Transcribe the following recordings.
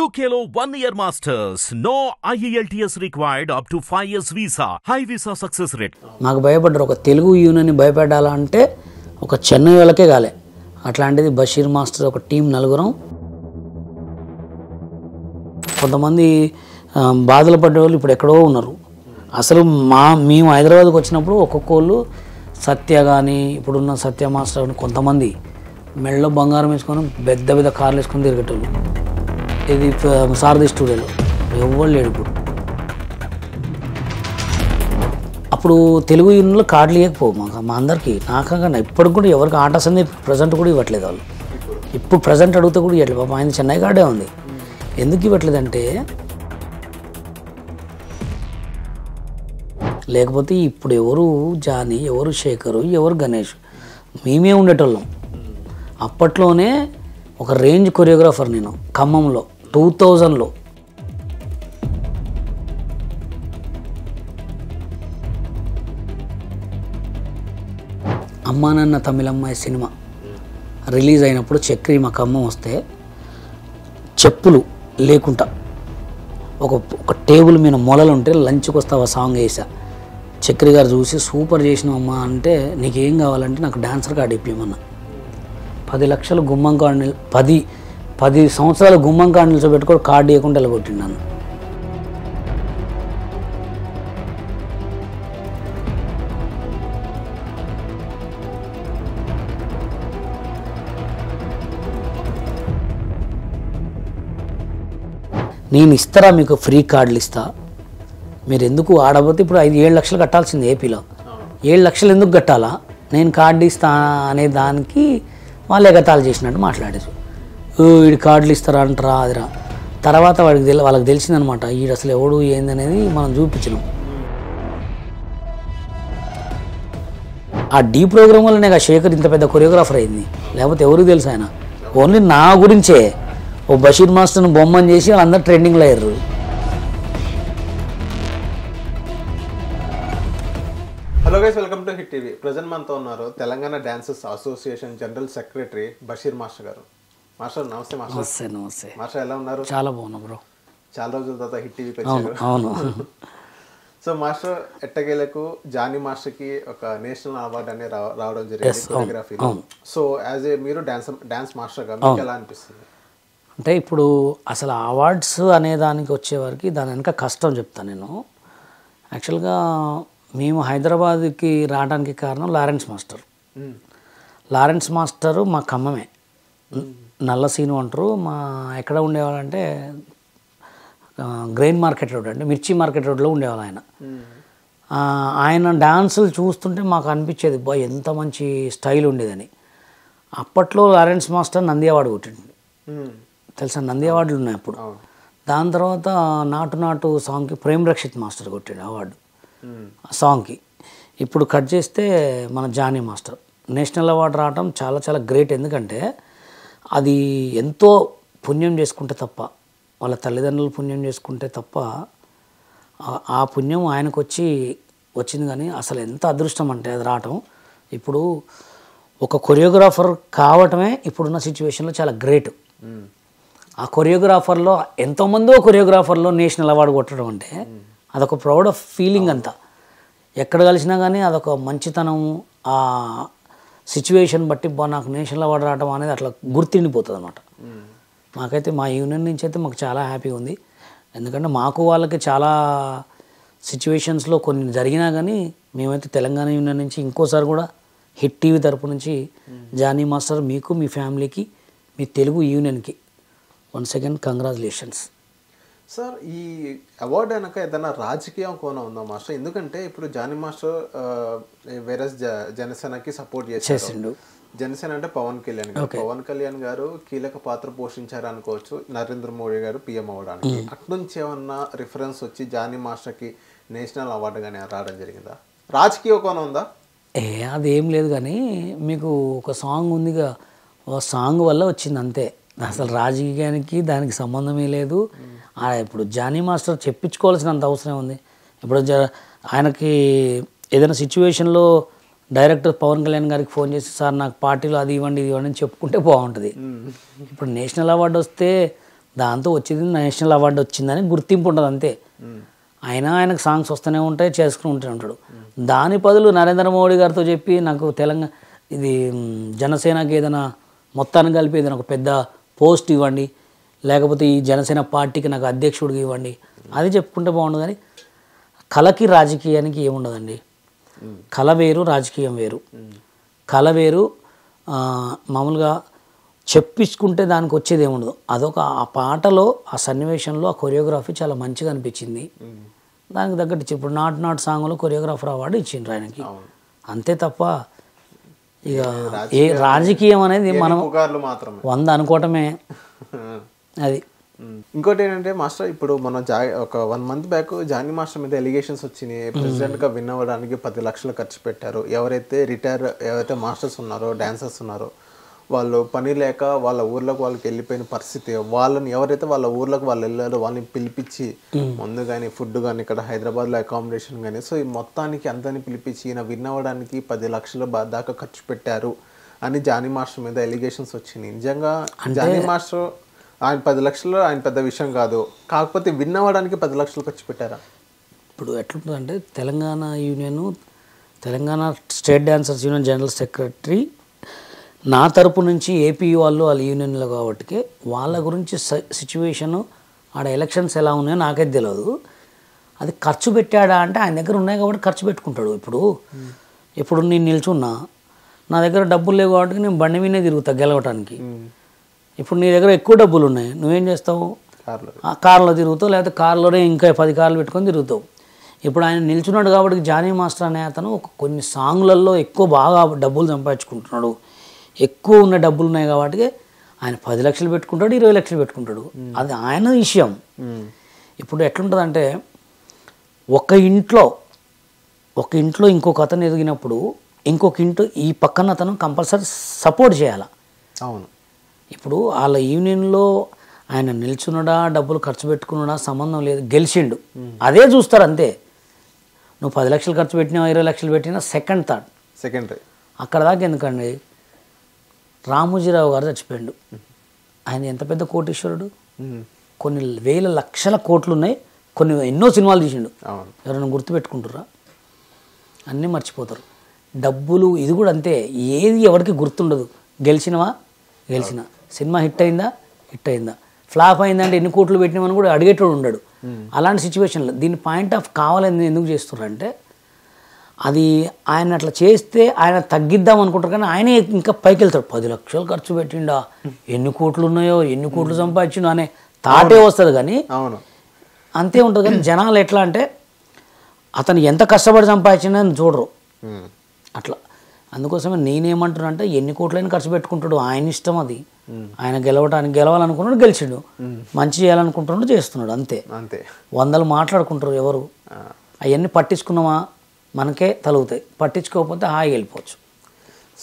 UKలో 1 year masters. No IELTS required up to 5 years visa. High visa success rate. నాకు భయపడ్డారు. ఒక తెలుగు యూనియన్ని భయపెట్టాలంటే ఒక చెన్నై వాళ్ళకే కాలే. అట్లాంటిది బషీర్ మాస్టర్ ఒక టీం నలుగురం. కొంతమంది బాధలు పడ్డేవాళ్ళు ఇప్పుడు ఎక్కడో ఉన్నారు. అసలు మేము హైదరాబాద్కి వచ్చినప్పుడు ఒక్కొక్కళ్ళు సత్య కానీ ఇప్పుడున్న సత్య మాస్టర్ కానీ కొంతమంది మెళ్ళలో బంగారం వేసుకొని పెద్ద పెద్ద కార్లు వేసుకొని తిరిగేటోళ్ళు. ఇది సారథి స్టూడియోలో ఎవ్వరు లేడు ఇప్పుడు. అప్పుడు తెలుగు యూనియన్లో కార్డులు ఇవ్వకపోవు మా అందరికీ. నాకన్నా ఇప్పటికి కూడా ఎవరికి ఆట సంది ప్రజెంట్ కూడా ఇవ్వట్లేదు వాళ్ళు. ఇప్పుడు ప్రజెంట్ అడిగితే కూడా ఇవ్వట్లేదు. పాపం ఆయన చెన్నై కార్డే ఉంది. ఎందుకు ఇవ్వట్లేదంటే లేకపోతే ఇప్పుడు ఎవరు జానీ, ఎవరు శేఖరు, ఎవరు గణేష్, మేమే ఉండేటోళ్ళం. అప్పట్లోనే ఒక రేంజ్ కొరియోగ్రాఫర్ నేను ఖమ్మంలో 2000లో. అమ్మా నాన్న తమిళమ్మాయి సినిమా రిలీజ్ అయినప్పుడు చక్రి మా ఖమ్మం వస్తే చెప్పులు లేకుండా ఒక టేబుల్ మీద మొలలు ఉంటే లంచ్కి వస్తావా సాంగ్ వేసా. చక్రి గారు చూసి సూపర్ చేసినావమ్మా అంటే నీకేం కావాలంటే నాకు డాన్సర్ కార్డు ఇప్పిమన్నా. 10 లక్షలు గుమ్మం కార్డు 10 సంవత్సరాలు గుమ్మం కార్డు నిల్చోబెట్టుకొని కార్డు ఇవ్వకుండా వెళ్ళగొట్టిండు నన్ను. నేను ఇస్తారా మీకు ఫ్రీ కార్డులు ఇస్తా, మీరు ఎందుకు ఆడబోతే ఇప్పుడు 5-7 లక్షలు కట్టాల్సింది ఏపీలో. 7 లక్షలు ఎందుకు కట్టాలా, నేను కార్డు ఇస్తా అనే దానికి వాళ్ళు ఎగతాళి చేసినట్టు మాట్లాడారు. వీడి కార్డులు ఇస్తారా అంటారా అదిరా. తర్వాత వాళ్ళకి తెలిసిందనమాట వీడు అసలు ఎవడు ఏందనేది మనం చూపించినాం. ఆ డీ ప్రోగ్రామ్ వల్లనే శేఖర్ ఇంత పెద్ద కొరియోగ్రాఫర్ అయింది. లేకపోతే ఎవరికి తెలుసు ఆయన. ఓన్లీ నా గురించే ఓ బషీర్ మాస్టర్ని బొమ్మని చేసి వాళ్ళందరూ ట్రెండింగ్లో అయ్యారు. Hello guys, welcome to hit TV. Present మనతో ఉన్నారు Telangana dancers association general secretary Basheer master గారు. మాస్టర్ నమస్తే. మాస్టర్ నమస్తే. మాస్టర్ ఎలా ఉన్నారు? చాలా బాగున్నా బ్రో. చాలా రోజుల తర్వాత హిట్ టీవీకి వచ్చారు. అవును. సో మాస్టర్ ఎట్టకేలకు జానీ మాస్టర్కి ఒక నేషనల్ అవార్డు అనేది రావడం జరిగింది కొరియోగ్రఫీలో. సో యాజ్ ఏ మీరు డాన్స్ మాస్టర్గా మీకు ఎలా అనిపిస్తుంది? అంటే ఇప్పుడు అసలు అవార్డ్స్ అనే దానికి వచ్చేవారికి దాని వెనక కష్టం చెప్తాను నేను. యాక్చువల్గా మేము హైదరాబాద్కి రావడానికి కారణం లారెన్స్ మాస్టరు మా ఖమ్మమే. నల్ల సీను అంటారు. మా ఎక్కడ ఉండేవాళ్ళంటే గ్రెయిన్ మార్కెట్ రోడ్ అంటే మిర్చి మార్కెట్ రోడ్లో ఉండేవాళ్ళు ఆయన. ఆయన డాన్సులు చూస్తుంటే మాకు అనిపించేది బా ఎంత మంచి స్టైల్ ఉండేదని. అప్పట్లో లారెన్స్ మాస్టర్ నంది అవార్డు కొట్టిండు తెలుసా, నంది అవార్డులు ఉన్నాయి అప్పుడు. దాని తర్వాత నాటు సాంగ్కి ప్రేమ్ రక్షిత్ మాస్టర్ కొట్టిండు అవార్డు సాంగ్కి. ఇప్పుడు కట్ చేస్తే మన జానీ మాస్టర్ నేషనల్ అవార్డు రావడం చాలా చాలా గ్రేట్. ఎందుకంటే అది ఎంతో పుణ్యం చేసుకుంటే తప్ప, వాళ్ళ తల్లిదండ్రులు పుణ్యం చేసుకుంటే తప్ప ఆ పుణ్యం ఆయనకు వచ్చింది. కానీ అసలు ఎంత అదృష్టం అంటే అది రావటం. ఇప్పుడు ఒక కొరియోగ్రాఫర్ కావటమే ఇప్పుడున్న సిచ్యువేషన్లో చాలా గ్రేట్. ఆ కొరియోగ్రాఫర్లో ఎంతోమందో కొరియోగ్రాఫర్లో నేషనల్ అవార్డు కొట్టడం అంటే అదొక ప్రౌడ్ ఆఫ్ ఫీలింగ్. అంతా ఎక్కడ కలిసినా కానీ అదొక మంచితనము. ఆ సిచ్యువేషన్ బట్టి నాకు నేషనల్ అవార్డు రావడం అనేది అట్లా గుర్తుండిపోతుంది అనమాట. మాకైతే మా యూనియన్ నుంచి అయితే మాకు చాలా హ్యాపీగా ఉంది. ఎందుకంటే మాకు వాళ్ళకి చాలా సిచ్యువేషన్స్లో కొన్ని జరిగినా కానీ మేమైతే తెలంగాణ యూనియన్ నుంచి ఇంకోసారి కూడా హిట్ టీవీ తరపు నుంచి జానీ మాస్టర్ మీకు, మీ ఫ్యామిలీకి, మీ తెలుగు యూనియన్కి వన్స్ అగైన్ కంగ్రాచులేషన్స్. సార్, ఈ అవార్డు వెనక ఏదైనా రాజకీయం కోణం ఉందా మాస్టర్? ఎందుకంటే ఇప్పుడు జానీ మాస్టర్ వేరే జనసేనకి సపోర్ట్ చేసిండు. జనసేన అంటే పవన్ కళ్యాణ్ గారు కీలక పాత్ర పోషించారు అనుకోవచ్చు నరేంద్ర మోడీ గారు పిఎం అవ్వడానికి. అట్నుంచి ఏమన్నా రిఫరెన్స్ వచ్చి జానీ మాస్టర్కి నేషనల్ అవార్డు కానీ రావడం జరిగిందా? రాజకీయ కోణం ఉందా? అదేం లేదు. కానీ మీకు ఒక సాంగ్ ఉందిగా, ఓ సాంగ్ వల్ల వచ్చింది అంతే. అసలు రాజకీయానికి దానికి సంబంధమే లేదు. ఇప్పుడు జానీ మాస్టర్ చెప్పించుకోవాల్సినంత అవసరం ఉంది. ఇప్పుడు ఆయనకి ఏదైనా సిచ్యువేషన్లో డైరెక్టర్ పవన్ కళ్యాణ్ గారికి ఫోన్ చేసి సార్ నాకు పార్టీలో అది ఇవ్వండి ఇది ఇవ్వండి అని చెప్పుకుంటే బాగుంటుంది. ఇప్పుడు నేషనల్ అవార్డు వస్తే దాంతో వచ్చేది నేషనల్ అవార్డు వచ్చిందని గుర్తింపు ఉంటుంది అంతే. ఆయనకు సాంగ్స్ వస్తూనే ఉంటాయి, చేసుకుని ఉంటూనే ఉంటాడు. దాని బదులు నరేంద్ర మోడీ గారితో చెప్పి నాకు తెలంగాణ ఇది జనసేనకి ఏదైనా మొత్తాన్ని కలిపి ఏదైనా ఒక పెద్ద పోస్ట్ ఇవ్వండి, లేకపోతే ఈ జనసేన పార్టీకి నాకు అధ్యక్షుడికి ఇవ్వండి, అది చెప్పుకుంటే బాగుండు. కానీ కళకి రాజకీయానికి ఏముండదండి. కళ వేరు, రాజకీయం వేరు. కళ వేరు, మామూలుగా చెప్పించుకుంటే దానికి వచ్చేది ఏముండదు. అదొక ఆ పాటలో, ఆ సన్నివేశంలో ఆ కొరియోగ్రఫీ చాలా మంచిగా అనిపించింది. దానికి తగ్గట్టు ఇప్పుడు నాట్ సాంగ్లో కొరియోగ్రాఫర్ అవార్డు ఇచ్చిండ్రు ఆయనకి, అంతే తప్ప ఇక ఏ రాజకీయం అనేది మనం 100 అనుకోవటమే. అది ఇంకోటి ఏంటంటే మాస్టర్, ఇప్పుడు మనం ఒక 1 month బ్యాక్ జానీ మాస్టర్ మీద ఎలిగేషన్స్ వచ్చినాయి. ప్రెసిడెంట్గా విన్ అవ్వడానికి 10 లక్షలు ఖర్చు పెట్టారు. ఎవరైతే మాస్టర్స్ ఉన్నారో, డాన్సర్స్ ఉన్నారో, వాళ్ళు పని లేక వాళ్ళ ఊర్లోకి వాళ్ళకి వెళ్ళిపోయిన పరిస్థితి. వాళ్ళని ఎవరైతే వాళ్ళ ఊర్లోకి వాళ్ళు వెళ్ళారో వాళ్ళని పిలిపించి ముందు కానీ ఫుడ్ కానీ ఇక్కడ హైదరాబాద్లో అకామిడేషన్ కానీ, సో ఈ మొత్తానికి అందరినీ పిలిపించి ఈయన విన్ అవ్వడానికి 10 లక్షల దాకా ఖర్చు పెట్టారు అని జానీ మాస్టర్ మీద ఎలిగేషన్స్ వచ్చినాయి. నిజంగా జానీ మాస్టర్ ఆయన 10 లక్షలు ఆయన పెద్ద విషయం కాదు, కాకపోతే విన్ అవ్వడానికి 10 లక్షలు ఖర్చు పెట్టారా? ఇప్పుడు ఎట్లుంటుందంటే Telangana state dancers union general secretary నా తరపు నుంచి ఏపీ వాళ్ళ యూనియన్లో కాబట్టి వాళ్ళ గురించి సిచ్యువేషను ఆడ ఎలక్షన్స్ ఎలా ఉన్నాయో నాకైతే తెలియదు. అది ఖర్చు పెట్టాడా అంటే ఆయన దగ్గర ఉన్నాయి కాబట్టి ఖర్చు పెట్టుకుంటాడు. ఇప్పుడు నేను నిల్చున్నా, నా దగ్గర డబ్బులు లేవు కాబట్టి నేను బండి మీదే తిరుగుతా గెలవటానికి. ఇప్పుడు నీ దగ్గర ఎక్కువ డబ్బులు ఉన్నాయి, నువ్వేం చేస్తావు? కార్లో తిరుగుతావు, లేకపోతే కార్లోనే ఇంకా 10 కార్లు పెట్టుకొని తిరుగుతావు. ఇప్పుడు ఆయన నిల్చున్నాడు కాబట్టి జానీ మాస్టర్ అనే అతను కొన్ని సాంగ్లలో బాగా డబ్బులు సంపాదించుకుంటున్నాడు. ఎక్కువ ఉన్న డబ్బులు ఉన్నాయి కాబట్టి ఆయన 10 లక్షలు పెట్టుకుంటాడు, 20 లక్షలు పెట్టుకుంటాడు, అది ఆయన విషయం. ఇప్పుడు ఎట్లుంటుందంటే ఒక ఇంట్లో ఇంకొక అతను ఎదిగినప్పుడు ఇంకొక ఇంట్లో ఈ పక్కన అతను కంపల్సరీ సపోర్ట్ చేయాలి. అవును. ఇప్పుడు వాళ్ళ యూనియన్లో ఆయన నిల్చున్నాడా, డబ్బులు ఖర్చు పెట్టుకున్నాడా సంబంధం లేదు, గెలిచిండు అదే చూస్తారు అంతే. నువ్వు 10 లక్షలు ఖర్చు పెట్టినా, 20 లక్షలు పెట్టినా సెకండరీ. అక్కడ దాకా ఎందుకండి? రామోజీరావు గారు చచ్చిపోయాడు. ఆయన ఎంత పెద్ద కోటీశ్వరుడు, కొన్ని వేల లక్షల కోట్లు ఉన్నాయి, ఎన్నో సినిమాలు తీసిండు. ఎవరైనా గుర్తుపెట్టుకుంటారా? అన్నీ మర్చిపోతారు. డబ్బులు ఇది కూడా అంతే, ఏది ఎవరికి గుర్తుండదు. గెలిచిన సినిమా హిట్ అయిందా, ఫ్లాప్ అయిందంటే ఎన్ని కోట్లు పెట్టినామని కూడా అడిగేటోడు ఉండడు. అలాంటి సిచ్యువేషన్లో దీని పాయింట్ ఆఫ్ కావాలని ఎందుకు చేస్తున్నారంటే, అది ఆయన అట్లా చేస్తే ఆయన తగ్గిద్దాం అనుకుంటారు, కానీ ఆయన ఇంకా పైకి వెళ్తాడు. 10 లక్షలు ఖర్చు పెట్టిండా, ఎన్ని కోట్లు ఉన్నాయో, ఎన్ని కోట్లు సంపాదించిండు అనే తాటే వస్తుంది. కానీ అంతే ఉంటుంది. కానీ జనాలు ఎట్లా అంటే అతను ఎంత కష్టపడి సంపాదించిండని చూడరు అట్లా. అందుకోసమే నేనేమంటున్నా అంటే ఎన్ని కోట్లైనా ఖర్చు పెట్టుకుంటాడు, ఆయన ఇష్టం అది. ఆయన గెలవాలనుకున్నాడు, గెలిచిండు. మంచి చేయాలనుకుంటున్నాడు, చేస్తున్నాడు, అంతే. 100 మాట్లాడుకుంటారు ఎవరు. అవన్నీ పట్టించుకున్నామా మనకే తలుగుతాయి, పట్టించుకోకపోతే హాయిగా వెళ్ళిపోవచ్చు.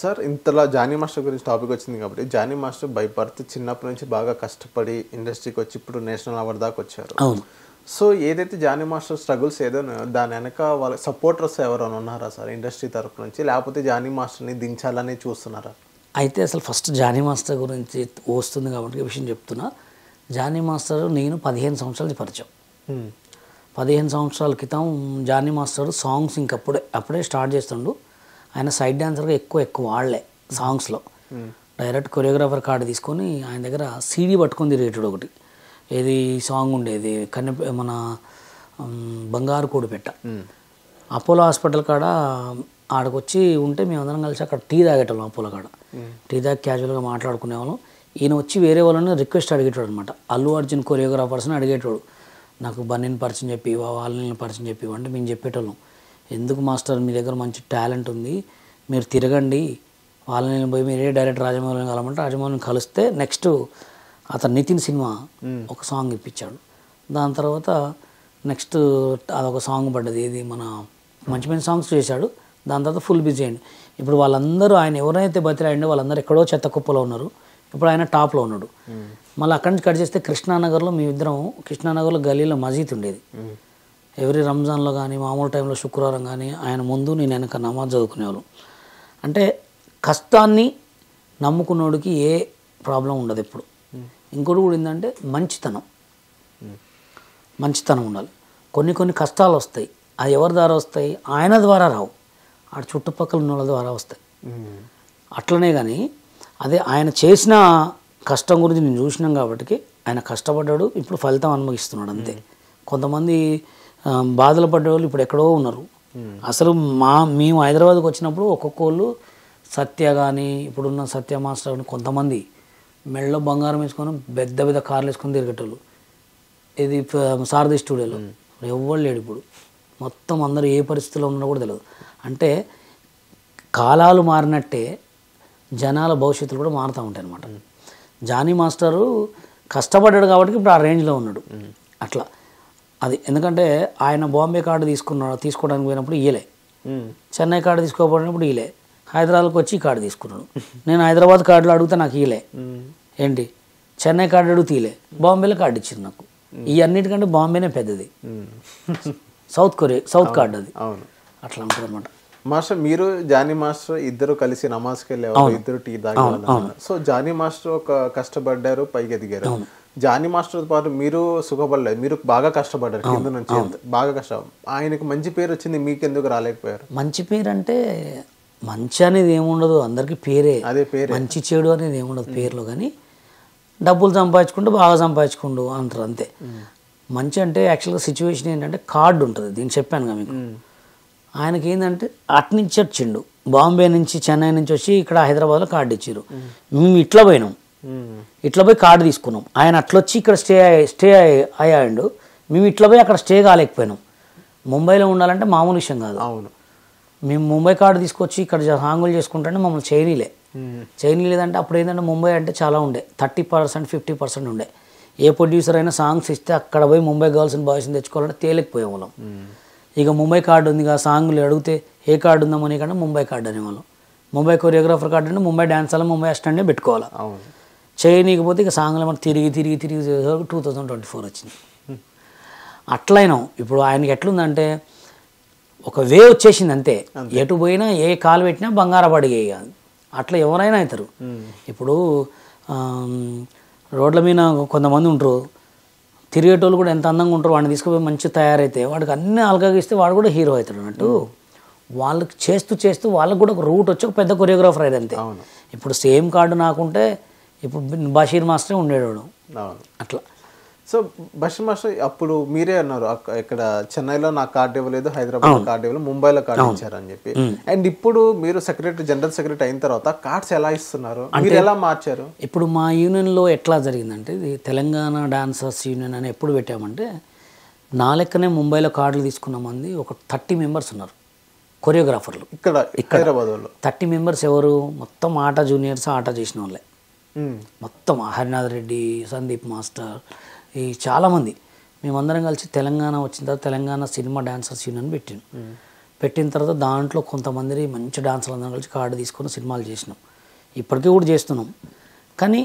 సార్, ఇంతలా జానీ మాస్టర్ గురించి టాపిక్ వచ్చింది కాబట్టి, జానీ మాస్టర్ బై బర్త్ చిన్నప్పటి నుంచి బాగా కష్టపడి ఇండస్ట్రీకి వచ్చి ఇప్పుడు నేషనల్ అవార్డు దాకా వచ్చారు. అవును. సో ఏదైతే జానీ మాస్టర్ స్ట్రగుల్స్ ఏదో దాని వెనక వాళ్ళ సపోర్టర్స్ ఎవరైనా ఉన్నారా సార్ ఇండస్ట్రీ తరఫు నుంచి, లేకపోతే జానీ మాస్టర్ని దించాలని చూస్తున్నారా? అయితే అసలు ఫస్ట్ జానీ మాస్టర్ గురించి వస్తుంది కాబట్టి విషయం చెప్తున్నా. జానీ మాస్టర్ నేను 15 సంవత్సరాలకి పరిచయం. 15 సంవత్సరాల క్రితం జానీ మాస్టర్ సాంగ్స్ అప్పుడే స్టార్ట్ చేస్తుండు. ఆయన సైడ్ డాన్సర్గా ఎక్కువ వాడలే సాంగ్స్లో. డైరెక్ట్ కొరియోగ్రాఫర్ కార్డు తీసుకొని ఆయన దగ్గర సీడీ పట్టుకొని తిరిగేటాడు. ఒకటి ఏది సాంగ్ ఉండేది మన బంగారు కూడిపెట్ట, అపోలో హాస్పిటల్ కాడ ఆడకొచ్చి ఉంటే మేమందరం కలిసి అక్కడ టీ తాగేటోళ్ళం. అపోలో కాడ టీ తాగి క్యాజువల్గా మాట్లాడుకునేవాళ్ళం. ఈయన వచ్చి వేరే వాళ్ళని రిక్వెస్ట్ అడిగేటోడు అనమాట. అల్లు అర్జున్ కొరియోగ్రాఫర్స్ని అడిగేటోడు, నాకు బన్నీని పరిచయం చెప్పివా, వాళ్ళని పరిచయం చెప్పివా అంటే మేము చెప్పేటోళ్ళం, ఎందుకు మాస్టర్ మీ దగ్గర మంచి టాలెంట్ ఉంది, మీరు తిరగండి, వాళ్ళని పోయి మీరే డైరెక్ట్ రాజమౌళిని కలమంటే రాజమౌళిని కలిస్తే నెక్స్ట్ అతను నితిన్ సినిమా ఒక సాంగ్ ఇప్పించాడు. దాని తర్వాత నెక్స్ట్ అదొక సాంగ్ పడ్డది, ఇది మన మంచి సాంగ్స్ చేశాడు. దాని తర్వాత ఫుల్ బిజీ అయ్యండి. ఇప్పుడు వాళ్ళందరూ ఆయన ఎవరైతే బతిరాయండో వాళ్ళందరూ ఎక్కడో చెత్త కుప్పలో ఉన్నారు. ఇప్పుడు ఆయన టాప్లో ఉన్నాడు. మళ్ళీ అక్కడి నుంచి కట్ చేస్తే కృష్ణానగర్లో మేమిద్దరం, కృష్ణానగర్లో గలీలో మజీద్ ఉండేది. ఎవ్రీ రంజాన్లో కానీ మామూలు టైంలో శుక్రవారం కానీ ఆయన ముందు నేను వెనక నమాజ్ చదువుకునేవాళ్ళం. అంటే కష్టాన్ని నమ్ముకున్నోడికి ఏ ప్రాబ్లం ఉండదు. ఇంకోటి కూడా ఏంటంటే మంచితనం ఉండాలి. కొన్ని కష్టాలు వస్తాయి, అది ఎవరి ద్వారా వస్తాయి, ఆయన ద్వారా రావు, ఆ చుట్టుపక్కల ఉన్న వాళ్ళ ద్వారా వస్తాయి. అట్లనే కానీ అదే ఆయన చేసిన కష్టం గురించి నేను చూసినాం కాబట్టి ఆయన కష్టపడ్డాడు, ఇప్పుడు ఫలితం అనుభవిస్తున్నాడు అంతే. కొంతమంది బాధలు పడ్డవాళ్ళు ఇప్పుడు ఎక్కడో ఉన్నారు. అసలు మేము హైదరాబాద్కి వచ్చినప్పుడు ఒక్కొక్కళ్ళు సత్య కానీ ఇప్పుడున్న సత్య మాస్టర్ కానీ కొంతమంది మెడలో బంగారం వేసుకొని పెద్ద పెద్ద కార్లు వేసుకొని తిరిగేటోళ్ళు. ఇది సారథి స్టూడియోలో ఎవ్వరు లేడు ఇప్పుడు. మొత్తం అందరూ ఏ పరిస్థితిలో ఉన్నారో కూడా తెలియదు. అంటే కాలాలు మారినట్టే జనాల భవిష్యత్తులు కూడా మారుతూ ఉంటాయి అన్నమాట. జానీ మాస్టరు కష్టపడ్డాడు కాబట్టి ఇప్పుడు ఆ రేంజ్లో ఉన్నాడు. అట్లా అది ఎందుకంటే ఆయన బాంబే కార్డు తీసుకోవడానికి పోయినప్పుడు ఇయలే, చెన్నై కార్డు తీసుకోకపోయినప్పుడు ఇయలే, హైదరాబాద్కి వచ్చి ఈ కార్డు తీసుకున్నాడు. నేను హైదరాబాద్ కార్డులో అడిగితే నాకు ఇయలే, ఏంటి చెన్నై కార్డు అడుగు తీయలే, బాంబేలో కార్డు ఇచ్చింది నాకు. ఈ అన్నిటికంటే బాంబేనే పెద్దది, సౌత్ కార్డు అది. అట్లా ఉంటుంది అనమాట. మాస్టర్ మీరు జానీ మాస్టర్ ఇద్దరు కలిసి నమాజ్కి వెళ్ళేవాళ్ళు, ఇద్దరు టీ తాగేవాళ్ళు. సో జానీ మాస్టర్ ఒక కష్టపడ్డారు, పైకి ఎదిగారు. జానీ మాస్టర్ పాటు మీరు సుఖపడలేదు, మీరు బాగా కష్టపడ్డారు, కింద నుంచి బాగా కష్టం. ఆయనకు మంచి పేరు వచ్చింది, మీకు ఎందుకు రాలేకపోయారు? మంచి పేరు అంటే మంచి అనేది ఏముండదు, అందరికీ పేరే, అదే పేరు. మంచి చెడు అనేది ఏముండదు పేర్లో. కానీ డబ్బులు సంపాదించుకుంటూ బాగా సంపాదించుకుంటూ అంటారు అంతే. మంచి అంటే యాక్చువల్గా సిచ్యువేషన్ ఏంటంటే కార్డు ఉంటుంది, దీన్ని చెప్పాను కదా మీకు. ఆయనకి ఏంటంటే అటు నుంచి వచ్చిండు, బాంబే నుంచి చెన్నై నుంచి వచ్చి ఇక్కడ హైదరాబాద్లో కార్డు ఇచ్చారు. మేము ఇట్లా పోయినాం, ఇట్లా పోయి కార్డు తీసుకున్నాం. ఆయన అట్లా వచ్చి ఇక్కడ స్టే అయ్యాడు, మేము ఇట్లా పోయి అక్కడ స్టే కాలేకపోయినాం. ముంబైలో ఉండాలంటే మామూలు విషయం కాదు. అవును, మేము ముంబై కార్డు తీసుకొచ్చి ఇక్కడ సాంగులు చేసుకుంటే మమ్మల్ని చేయనీలేదంటే అప్పుడు ఏంటంటే ముంబై అంటే చాలా ఉండే, 30% 50% ఉండే. ఏ ప్రొడ్యూసర్ అయినా సాంగ్స్ ఇస్తే అక్కడ పోయి ముంబై గర్ల్స్ని బాయ్స్ని తెచ్చుకోవాలంటే తేలికపోయే వాళ్ళం. ఇక ముంబై కార్డు ఉంది, ఆ సాంగులు అడిగితే ఏ కార్డు ఉందామని కంటే ముంబై కార్డు అనేవాళ్ళం. ముంబై కొరియోగ్రాఫర్ కార్డు అంటే ముంబై డ్యాన్స్ అలా ముంబై అసిస్టెంట్నే పెట్టుకోవాలి. చేయనీకపోతే ఇక సాంగ్లు మనం తిరిగి 2024 వచ్చింది. అట్లయినాం. ఇప్పుడు ఆయనకి ఎట్లుందంటే ఒక వే వచ్చేసింది అంతే, ఎటు పోయినా ఏ కాలు పెట్టినా బంగారం అడిగే కాదు. అట్లా ఎవరైనా అవుతారు. ఇప్పుడు రోడ్ల మీద కొంతమంది ఉంటారు, తిరిగేటోళ్ళు కూడా ఎంత అందంగా ఉంటారు, వాడిని తీసుకుపోయి మంచి తయారైతే వాడికి అన్నీ అలగగిస్తే వాడు కూడా హీరో అవుతాడు అన్నట్టు. వాళ్ళకి చేస్తూ వాళ్ళకి కూడా ఒక రూట్ వచ్చి ఒక పెద్ద కొరియోగ్రాఫర్ అయ్యేది అంతే. ఇప్పుడు సేమ్ కార్డు నాకుంటే ఇప్పుడు బషీర్ మాస్టరే ఉండేవాడు అట్లా. సో బషీర్ మాస్టర్ అప్పుడు మీరే అన్నారు ఇక్కడ చెన్నైలో నాకు కార్డు ఇవ్వలేదు, హైదరాబాద్ కార్డు ఇవ్వలేదు, ముంబైలో కార్డు ఇచ్చారని చెప్పి. అండ్ ఇప్పుడు మీరు జనరల్ సెక్రటరీ అయిన తర్వాత కార్డ్స్ ఎలా ఇస్తున్నారు, మీరు ఎలా మార్చారు? ఇప్పుడు మా యూనియన్లో ఎట్లా జరిగిందంటే, ఇది తెలంగాణ డాన్సర్స్ యూనియన్ అని ఎప్పుడు పెట్టామంటే, నా లెక్కనే ముంబైలో కార్డులు తీసుకున్న మంది ఒక 30 మెంబర్స్ ఉన్నారు కొరియోగ్రాఫర్లు. ఇక్కడ హైదరాబాద్లో 30 మెంబర్స్ ఎవరు? మొత్తం ఆట జూనియర్స్, ఆట చేసిన వాళ్ళే మొత్తం. హరినాథ్ రెడ్డి, సందీప్ మాస్టర్, ఈ చాలామంది మేమందరం కలిసి తెలంగాణ వచ్చిన తర్వాత తెలంగాణ సినిమా డాన్సర్స్ యూనియన్ పెట్టిన తర్వాత దాంట్లో కొంతమంది మంచి డాన్సర్లు అందరం కలిసి కార్డు తీసుకొని సినిమాలు చేసినాం. ఇప్పటికీ కూడా చేస్తున్నాం. కానీ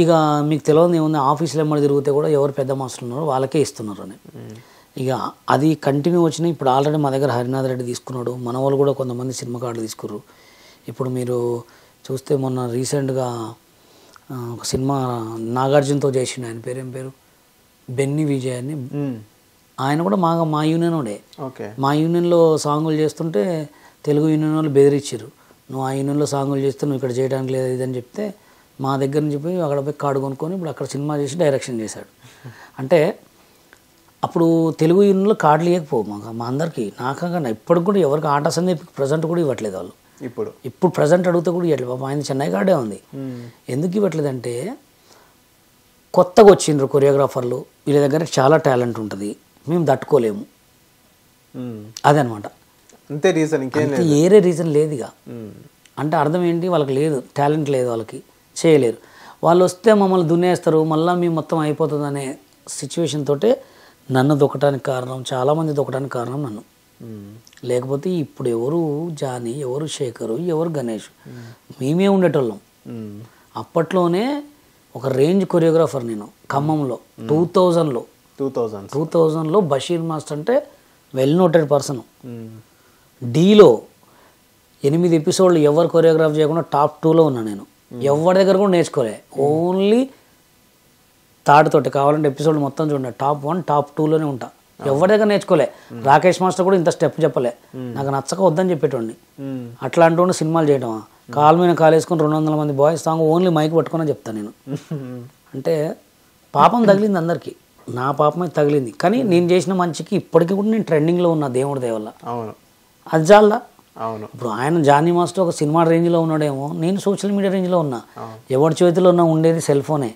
ఇక మీకు తెలియదు ఏముంది, ఆఫీసులో ఎమ్మడి తిరిగితే కూడా ఎవరు పెద్ద మాస్టర్లు ఉన్నారో వాళ్ళకే ఇస్తున్నారు అని. ఇక అది కంటిన్యూ వచ్చినాయి. ఇప్పుడు ఆల్రెడీ మా దగ్గర హరినాథ్ రెడ్డి తీసుకున్నాడు, మన వాళ్ళు కూడా కొంతమంది సినిమా కార్డులు తీసుకుర్రు. ఇప్పుడు మీరు చూస్తే మొన్న రీసెంట్గా ఒక సినిమా నాగార్జునతో చేసిన, ఆయన ఏం పేరు బెన్నీ విజయ్ అని, ఆయన కూడా మా యూనియన్ వాడే. మా యూనియన్లో సాంగులు చేస్తుంటే తెలుగు యూనియన్ వాళ్ళు బెదిరించారు, నువ్వు ఆ యూనియన్లో సాంగులు చేస్తే నువ్వు ఇక్కడ చేయడానికి లేదు ఇదని చెప్తే మా దగ్గర నుంచి పోయి అక్కడ పోయి కార్డు కొనుక్కొని ఇప్పుడు అక్కడ సినిమా చేసి డైరెక్షన్ చేశాడు. అంటే అప్పుడు తెలుగు యూనియన్లో కార్డులు ఇవ్వకపోవు మా అందరికీ. నాకన్నా ఇప్పటికి కూడా ఎవరికి ఆట సందీప్ ప్రజెంట్ కూడా ఇవ్వట్లేదు వాళ్ళు. ఇప్పుడు ప్రజెంట్ అడిగితే కూడా ఇవ్వట్లేదు. పాపం ఆయన చెన్నై కార్డే ఉంది. ఎందుకు ఇవ్వట్లేదంటే కొత్తగా వచ్చిండ్రు కొరియోగ్రాఫర్లు, వీళ్ళ దగ్గర చాలా టాలెంట్ ఉంటుంది, మేము తట్టుకోలేము, అదనమాట. అంతే రీజన్, వేరే రీజన్ లేదు. ఇక అంటే అర్థం ఏంటి, వాళ్ళకి లేదు టాలెంట్, లేదు వాళ్ళకి, చేయలేరు. వాళ్ళు వస్తే మమ్మల్ని దున్నేస్తారు, మళ్ళీ మేము మొత్తం అయిపోతుంది అనే సిచ్యువేషన్ తోటే నన్ను దొక్కటానికి కారణం, చాలామంది దొక్కటానికి కారణం నన్ను. లేకపోతే ఇప్పుడు ఎవరు జానీ, ఎవరు శేఖరు, ఎవరు గణేష్, మేమే ఉండేటోళ్ళం. అప్పట్లోనే ఒక రేంజ్ కొరియోగ్రాఫర్ నేను ఖమ్మంలో 2000లో బషీర్ మాస్టర్ అంటే వెల్ నోటెడ్ పర్సన్. డీలో 8 ఎపిసోడ్లు ఎవరు కొరియోగ్రాఫ్ చేయకుండా టాప్ 2లో ఉన్నా నేను. ఎవరి దగ్గర కూడా నేర్చుకోలే. ఓన్లీ తాడుతోటి కావాలంటే ఎపిసోడ్ మొత్తం చూడండి, టాప్ 1 టాప్ 2లోనే ఉంటా. ఎవరి దగ్గర నేర్చుకోలే. రాకేష్ మాస్టర్ కూడా ఇంత స్టెప్ చెప్పలే, నాకు నచ్చక వద్దని చెప్పేటోడిని. అట్లాంటి వాడిని సినిమాలు చేయడమా, కాలు మీద కాలు వేసుకొని 200 మంది బాయ్స్ సాంగ్ ఓన్లీ మైక్ పట్టుకుని చెప్తాను నేను. అంటే పాపం తగిలింది అందరికీ, నా పాపమే తగిలింది. కానీ నేను చేసిన మంచికి ఇప్పటికీ కూడా నేను ట్రెండింగ్లో ఉన్నా దేవుడి దయ వల్ల. అది చాలా. ఇప్పుడు ఆయన జానీ మాస్టర్ ఒక సినిమా రేంజ్లో ఉన్నాడేమో, నేను సోషల్ మీడియా రేంజ్లో ఉన్నా. ఎవరి చేతిలో ఉన్నా ఉండేది సెల్ ఫోనే.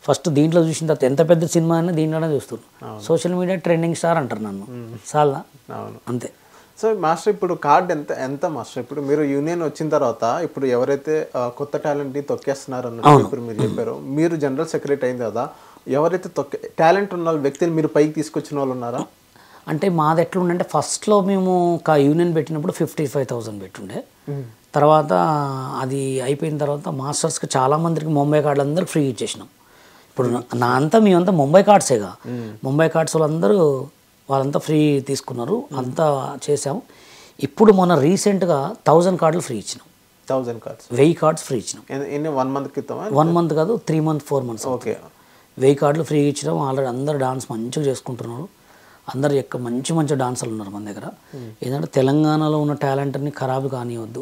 ఫస్ట్ దీంట్లో చూసిన తర్వాత ఎంత పెద్ద సినిమా అయినా దీంట్లోనే చూస్తున్నాను. సోషల్ మీడియా ట్రెండింగ్ స్టార్ అంటారు నన్ను, చాలా అంతే. సో మాస్టర్ ఇప్పుడు కార్డ్ ఎంత మాస్టర్, ఇప్పుడు మీరు యూనియన్ వచ్చిన తర్వాత ఇప్పుడు ఎవరైతే కొత్త టాలెంట్ని తొక్కేస్తున్నారు అన్నట్టు ఇప్పుడు మీరు చెప్పారు, మీరు జనరల్ సెక్రటరీ అయిన కదా, ఎవరైతే టాలెంట్ ఉన్న వ్యక్తిని మీరు పైకి తీసుకొచ్చిన వాళ్ళు ఉన్నారా? అంటే మాది ఎట్లుండే, ఫస్ట్లో మేము యూనియన్ పెట్టినప్పుడు 55,000 పెట్టుండే. తర్వాత అది అయిపోయిన తర్వాత మాస్టర్స్కి చాలామందికి ముంబై కార్డులు అందరికి ఫ్రీ ఇచ్చేసినాం. ఇప్పుడు మేమంతా ముంబై కార్డ్సేగా, ముంబై కార్డ్స్ వాళ్ళంతా ఫ్రీ తీసుకున్నారు, అంతా చేసాం. ఇప్పుడు మొన్న రీసెంట్గా 1000 కార్డులు ఫ్రీ ఇచ్చినాం. 1000 కార్డ్స్ 1000 కార్డ్స్ ఫ్రీ ఇచ్చినాం. 1 మంత్ క్రితం? 1 మంత్ కాదు, 3 మంత్స్ 4 మంత్స్. ఓకే. 1000 కార్డులు ఫ్రీ ఇచ్చినాం. ఆల్రెడీ అందరు డాన్స్ మంచిగా చేసుకుంటున్నారు. అందరు మంచి మంచి డాన్సర్లు ఉన్నారు మన దగ్గర. ఏంటంటే తెలంగాణలో ఉన్న టాలెంట్ని ఖరాబు కానివద్దు.